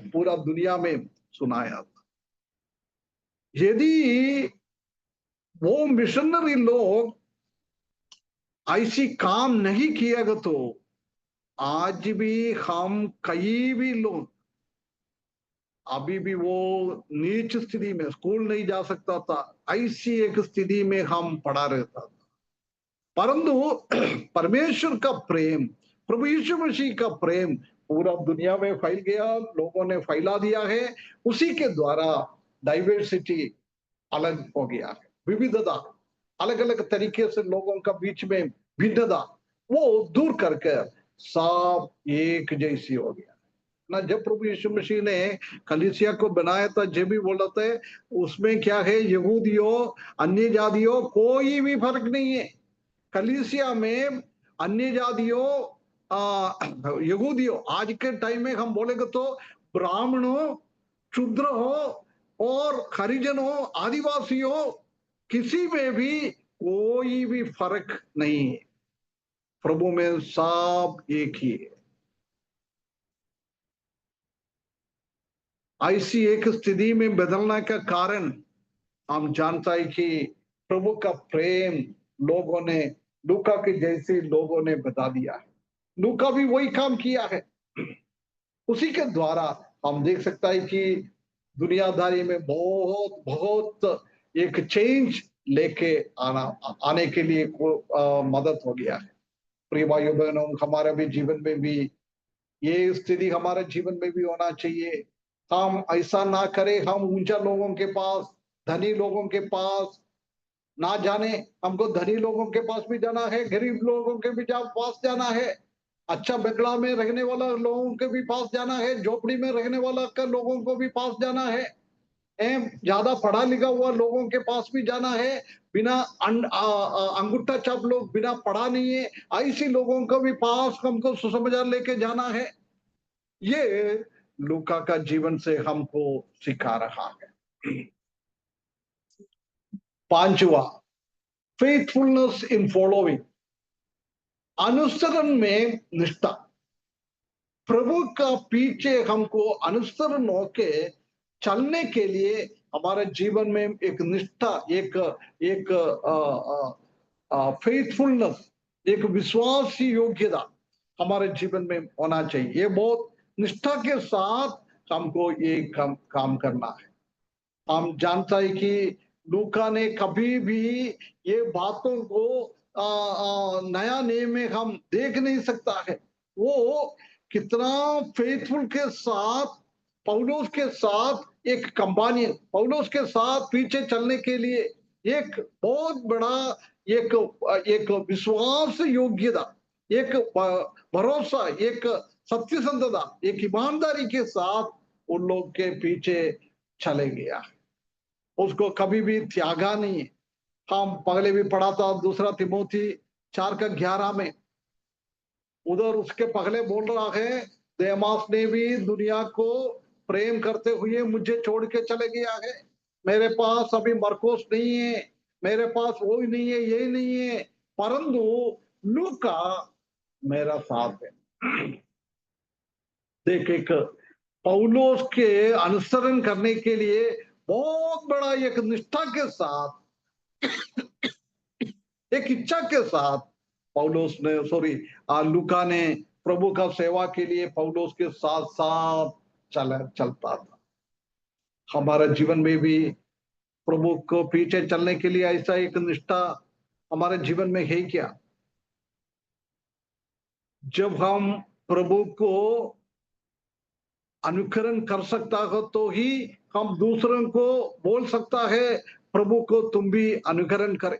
पूरा दुनिया में सुनाया था। यदि वो मिशनरी लोग ऐसी काम नहीं किएगा तो आज भी हम कई भी लोग अभी भी वो नीच स्थिति में, स्कूल नहीं जा सकता था, ऐसी एक स्थिति में हम पड़ा रहता था। परंतु परमेश्वर का प्रेम, प्रभु यीशु मसीह का प्रेम पूरा दुनिया में फैल गया, लोगों ने फैला दिया है। उसी के द्वारा डाइवर्सिटी अलग हो गया है, विविधता, अलग अलग तरीके से लोगों का बीच में भिन्नता वो दूर करके सब एक जैसी हो गया ना। जब प्रभु यीशु मसीह ने कलीसिया को बनाया था, जब भी बोला था उसमें क्या है, यहूदियों अन्य जातियों कोई भी फर्क नहीं है। कलीसिया में अन्य जातियों यहूदियों, आज के टाइम में हम बोलेंगे तो ब्राह्मण हो, शूद्र हो और हरिजन हो, आदिवासी हो, किसी में भी कोई भी फर्क नहीं है। प्रभु में सब एक ही है। ऐसी एक स्थिति में बदलने का कारण हम जानता है कि प्रभु का प्रेम लोगों ने, लूका के जैसे लोगों ने बता दिया है। लूका भी वही काम किया है। उसी के द्वारा हम देख सकता है कि दुनियादारी में बहुत बहुत एक चेंज लेके आने के लिए मदद हो गया है। प्रिय भाइयों बहनों, हमारे भी जीवन में भी ये स्थिति हमारे जीवन में भी होना चाहिए। हम ऐसा ना करें, हम ऊंचा लोगों के पास, धनी लोगों के पास ना जाने, हमको धनी लोगों के पास भी जाना है, गरीब लोगों के भी पास जाना है, अच्छा बंगला में रहने वाला लोगों के भी पास जाना है, झोपड़ी में रहने वाला का लोगों को भी पास जाना है, ज्यादा पढ़ा लिखा हुआ लोगों के पास भी जाना है, बिना अंगूठा छाप लोग, बिना पढ़ा नहीं है, ऐसे लोगों को भी पास हमको सुसमाचार लेके जाना है। ये लूका का जीवन से हमको सिखा रहा है। पांचवा, फेथफुलनेस इन फॉलोइंग, अनुसरण में निष्ठा। प्रभु का पीछे हमको अनुसरण होके चलने के लिए हमारे जीवन में एक निष्ठा, एक एक फेथफुलनेस, एक विश्वास योग्यता हमारे जीवन में होना चाहिए। ये बहुत निष्ठा के साथ हमको ये काम करना है। हम जानता है कि लूका ने कभी भी ये बातों को नया नियम में हम देख नहीं सकता है। वो कितना फेथफुल के साथ पौलुस के साथ एक कंपानियन, पौलुस के साथ पीछे चलने के लिए एक बहुत बड़ा एक एक विश्वास योग्यता, एक भरोसा, एक सत्यसंधता, एक ईमानदारी के साथ उन लोग के पीछे चले गया, उसको कभी भी त्यागा नहीं है। हम पहले भी पढ़ा था दूसरा तिमोथी 4:11 में, उधर उसके पहले बोल रहा है देमास ने भी दुनिया को प्रेम करते हुए मुझे छोड़ के चले गया है। मेरे पास अभी मरकोस नहीं है, मेरे पास वो ही नहीं है, ये नहीं है, परंतु लूका मेरा साथ है। देख, एक पौलुस के अनुसरण करने के लिए बहुत बड़ा एक निष्ठा के साथ, एक इच्छा के साथ पौलुस ने लूका ने प्रभु का सेवा के लिए पौलुस के साथ साथ चलता था। हमारे जीवन में भी प्रभु को पीछे चलने के लिए ऐसा एक निष्ठा हमारे जीवन में है क्या? जब हम प्रभु को अनुकरण कर सकता हो तो ही हम दूसरों को बोल सकता है प्रभु को तुम भी अनुकरण करें।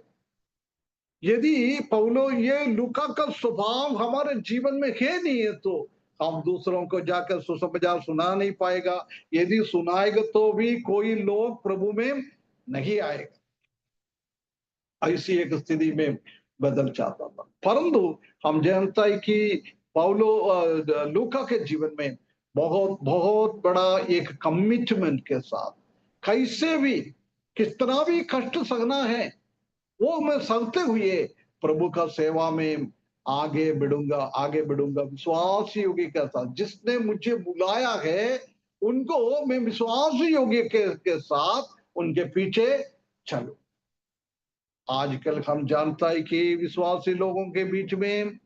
यदि पौलो ये लूका का स्वभाव हमारे जीवन में है नहीं है तो हम दूसरों को जाकर सुसमाचार सुना नहीं पाएगा। यदि सुनाएगा तो भी कोई लोग प्रभु में नहीं आएगा। ऐसी एक स्थिति में बदल जाता था। परंतु हम जानता है कि पौलो लूका के जीवन में बहुत बहुत बड़ा एक कमिटमेंट के साथ, कैसे भी कितना भी कष्ट सहना है वो मैं सहते हुए प्रभु का सेवा में आगे बढ़ूंगा विश्वास योग्य के साथ। जिसने मुझे बुलाया है उनको मैं विश्वास योग्य के साथ उनके पीछे चलूं। आजकल हम जानता है कि विश्वासी लोगों के बीच में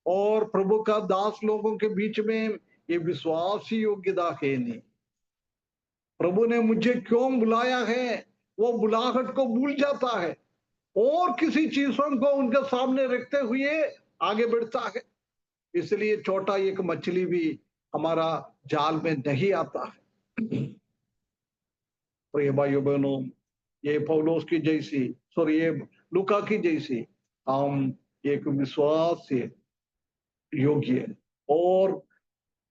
और प्रभु का दास लोगों के बीच में ये विश्वास योग्यता है नहीं। प्रभु ने मुझे क्यों बुलाया है वो बुलाहट को भूल जाता है और किसी चीजों को उनके सामने रखते हुए आगे बढ़ता है। इसलिए छोटा एक मछली भी हमारा जाल में नहीं आता है। प्रिय भाइयों बहनों, ये पौलुस की जैसी ये लूका की जैसी हम एक विश्वास से योग्य और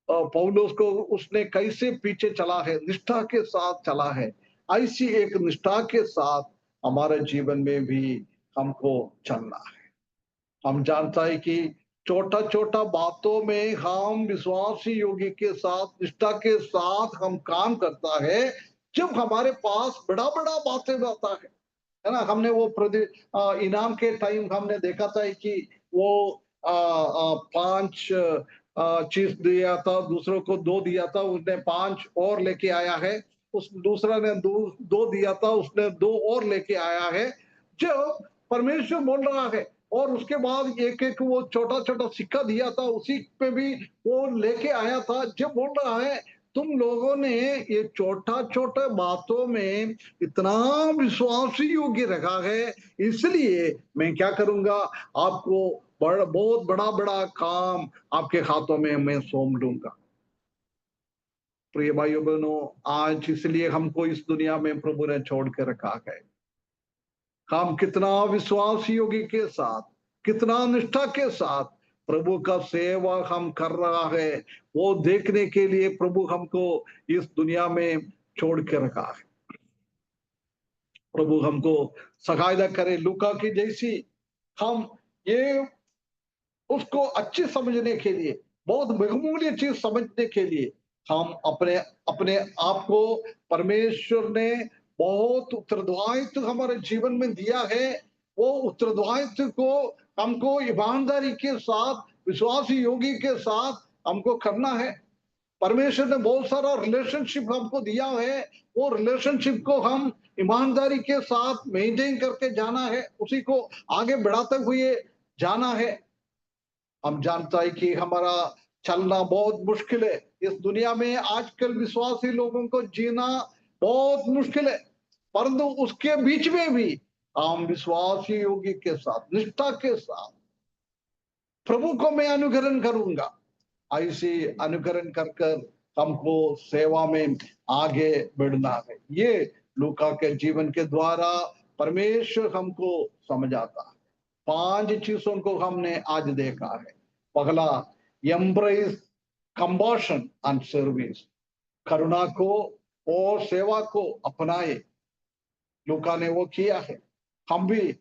पौलुस को उसने कैसे पीछे चला है, निष्ठा के साथ चला है, ऐसी एक निष्ठा के साथ हमारे जीवन में भी हमको चलना है। हम जानता है कि छोटा छोटा बातों में हम विश्वासी योगी के साथ निष्ठा के साथ हम काम करता है। जब हमारे पास बड़ा बड़ा बातें आता है ना, हमने वो इनाम के टाइम हमने देखा था कि वो 5 चीज दिया था, दूसरों को 2 दिया था, उसने 5 और लेके आया है। उस दूसरा ने 2 दिया था, उसने 2 और लेके आया है। जो परमेश्वर बोल रहा है और उसके बाद एक एक वो छोटा छोटा सिक्का दिया था, उसी पे भी वो लेके आया था। जब बोल रहा है तुम लोगों ने ये छोटा छोटा बातों में इतना विश्वासी योग्य रखा है, इसलिए मैं क्या करूंगा, आपको बहुत बड़ा बड़ा काम आपके हाथों में मैं सौंप दूंगा। प्रिय भाइयों बहनों, आज इसलिए हमको इस दुनिया में प्रभु ने छोड़ के रखा है। हम कितना विश्वास योगी के साथ, कितना निष्ठा के साथ प्रभु का सेवा हम कर रहा है, वो देखने के लिए प्रभु हमको इस दुनिया में छोड़ के रखा है। प्रभु हमको सहायता करे लूका की जैसी हम ये उसको अच्छी समझने के लिए, बहुत बहुमूल्य चीज समझने के लिए हम अपने अपने आप को परमेश्वर ने बहुत उत्तरदायित्व हमारे जीवन में दिया है। वो उत्तरदायित्व को हमको ईमानदारी के साथ, विश्वासी योगी के साथ हमको करना है। परमेश्वर ने बहुत सारा रिलेशनशिप हमको दिया है, वो रिलेशनशिप को हम ईमानदारी के साथ मेंटेन करके जाना है, उसी को आगे बढ़ाते हुए जाना है। हम जानता है कि हमारा चलना बहुत मुश्किल है इस दुनिया में। आजकल विश्वासी लोगों को जीना बहुत मुश्किल है, परंतु उसके बीच में भी हम विश्वासी योगी के साथ, निष्ठा के साथ प्रभु को मैं अनुकरण करूंगा, ऐसे अनुकरण कर कर हमको सेवा में आगे बढ़ना है। ये लूका के जीवन के द्वारा परमेश्वर हमको समझाता है। 5 चीजों को हमने आज देखा है। पहला, एम्ब्रेस कंपैशन एंड सर्विस, करुणा को और सेवा को अपनाए। लूका ने वो किया है। हम भी,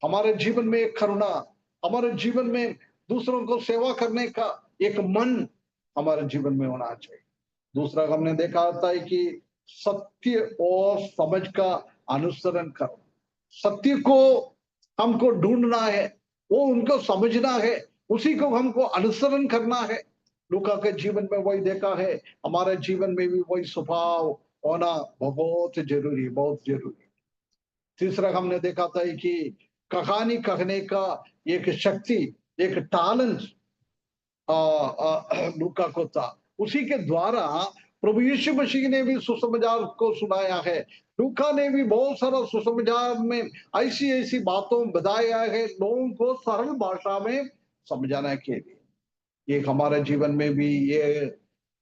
हमारे जीवन में एक करुणा, हमारे जीवन में दूसरों को सेवा करने का एक मन हमारे जीवन में होना चाहिए। दूसरा हमने देखा होता है कि सत्य और समझ का अनुसरण करो। सत्य को हमको ढूंढना है, वो उनको समझना है, उसी को हमको अनुसरण करना है। लूका के जीवन में वही देखा है, हमारे जीवन में भी वही स्वभाव होना बहुत जरूरी, बहुत जरूरी। तीसरा हमने देखा था कि कहानी कहने का एक शक्ति, एक टैलेंट लूका को था। उसी के द्वारा प्रभु यीशु मसीह ने भी सुसमाचार को सुनाया है। लूका ने भी बहुत सारा सुसमाचार में ऐसी ऐसी बातों बताया है लोगों को सरल भाषा में समझाने के लिए। ये हमारे जीवन में भी ये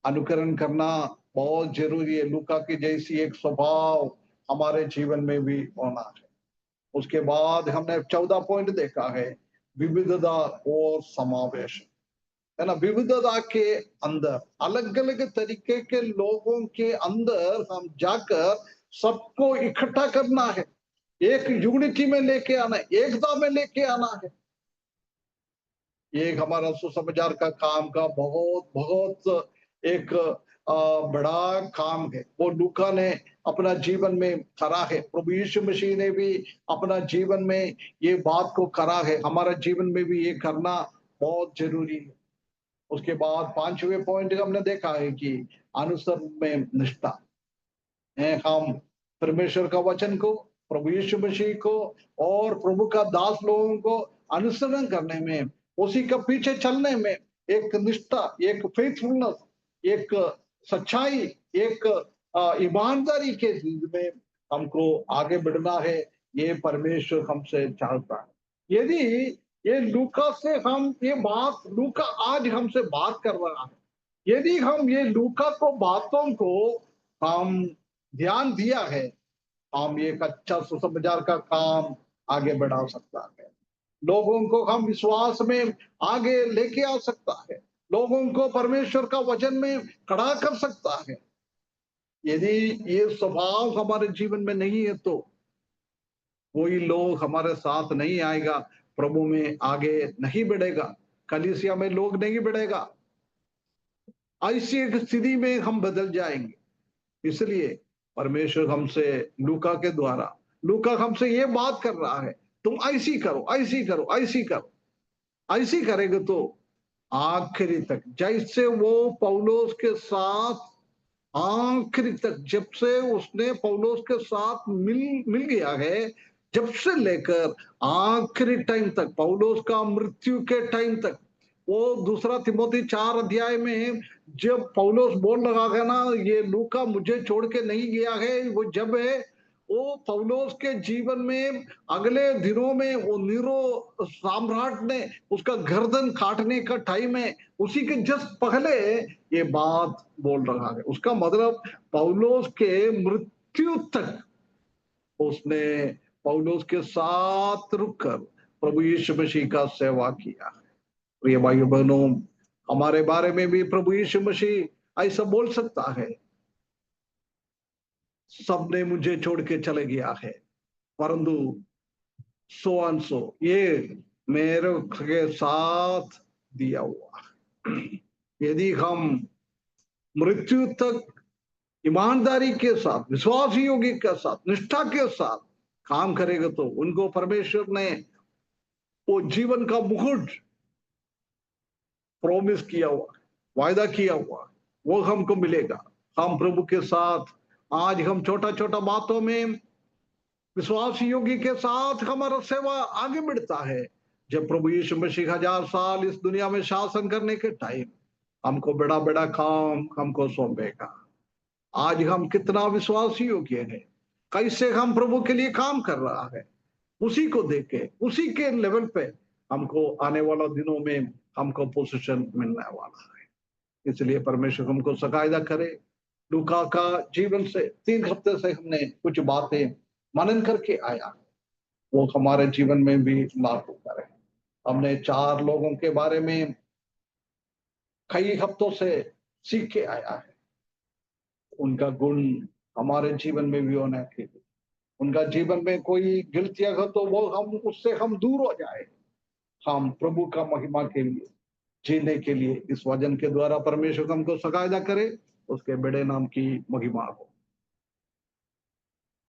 अनुकरण करना बहुत जरूरी है। लूका की जैसी एक स्वभाव हमारे जीवन में भी होना है। उसके बाद हमने 14 पॉइंट देखा है, विविधता और समावेश, है ना। विविधता के अंदर अलग अलग तरीके के लोगों के अंदर हम जाकर सबको इकट्ठा करना है, एक यूनिटी में लेके आना है, एकता में लेके आना है। ये हमारा सुसमाचार का काम का बहुत बहुत एक बड़ा काम है। वो लूका ने अपना जीवन में करा है, प्रभु यीशु मसीह ने भी अपना जीवन में ये बात को करा है। हमारा जीवन में भी ये करना बहुत जरूरी है। उसके बाद 5वें पॉइंट हमने देखा है कि अनुसरण में निष्ठा है। हम परमेश्वर का वचन को, प्रभु यीशु मसीह को और प्रभु का दास लोगों को अनुसरण करने में, उसी का पीछे चलने में एक निष्ठा, एक फेथफुलनेस, एक सच्चाई, एक ईमानदारी के में हमको आगे बढ़ना है। ये परमेश्वर हमसे चाहता है। यदि ये लूका से हम ये बात, लूका आज हमसे बात कर रहा है, यदि हम ये लूका को बातों को हम ध्यान दिया है, हम एक अच्छा सुसमाचार का काम आगे बढ़ा सकता है। लोगों को हम विश्वास में आगे लेके आ सकता है, लोगों को परमेश्वर का वचन में खड़ा कर सकता है। यदि ये स्वभाव हमारे जीवन में नहीं है तो कोई लोग हमारे साथ नहीं आएगा, प्रभु में आगे नहीं बढ़ेगा, कलीसिया में लोग नहीं बढ़ेगा। ऐसी एक स्थिति में हम बदल जाएंगे। इसलिए परमेश्वर हमसे लूका के द्वारा, लूका हमसे ये बात कर रहा है, तुम ऐसी करो, ऐसी करो, ऐसी करो। ऐसी करेंगे तो आखिरी तक, जैसे वो पौलुस के साथ आखिरी तक, जब से उसने पौलुस के साथ मिल गया है, जब से लेकर आखिरी टाइम तक, पौलुस का मृत्यु के टाइम तक, वो दूसरा तिमोथी 4 अध्याय में जब पौलुस बोल रहा है ना, ये लूका मुझे छोड़ के नहीं गया है, वो जब है वो पौलुस के जीवन में अगले दिनों में वो नीरो सम्राट ने उसका गर्दन काटने का टाइम है, उसी के जस्ट पहले ये बात बोल रहा है। उसका मतलब पौलुस के मृत्यु तक उसने पौलुस के साथ रुककर प्रभु यीशु मसीह का सेवा किया है। प्रिय भाइयों बहनों, हमारे बारे में भी प्रभु यीशु मसीह ऐसा बोल सकता है, सबने मुझे छोड़ के चले गया है, परंतु सो एंड सो ये मेरे के साथ दिया हुआ। यदि हम मृत्यु तक ईमानदारी के साथ, विश्वास योग्य के साथ, निष्ठा के साथ काम करेगा तो उनको परमेश्वर ने वो जीवन का मुकुट प्रॉमिस किया हुआ, वायदा किया हुआ, वो हमको मिलेगा। हम प्रभु के साथ आज हम छोटा छोटा बातों में विश्वास योग्य के साथ हमारा सेवा आगे बढ़ता है। जब प्रभु यीशु मसीह 1000 साल इस दुनिया में शासन करने के टाइम हमको बड़ा बड़ा काम हमको सौंपेगा। आज हम कितना विश्वास योग्य है, कैसे हम प्रभु के लिए काम कर रहा है, उसी को देख के उसी के लेवल पे हमको आने वाला दिनों में हमको पोजीशन मिलने वाला है। इसलिए परमेश्वर हमको सकायदा करे। लूका का जीवन से 3 हफ्ते से हमने कुछ बातें मनन करके आया, वो हमारे जीवन में भी लागू करें। हमने 4 लोगों के बारे में कई हफ्तों से सीख के आया है, उनका गुण हमारे जीवन में भी होना चाहिए। उनका जीवन में कोई गलतियां हो तो वो हम उससे हम दूर हो जाए, हम प्रभु का महिमा के लिए जीने के लिए इस वचन के द्वारा परमेश्वर हमको सकायदा करे, उसके बड़े नाम की महिमा हो।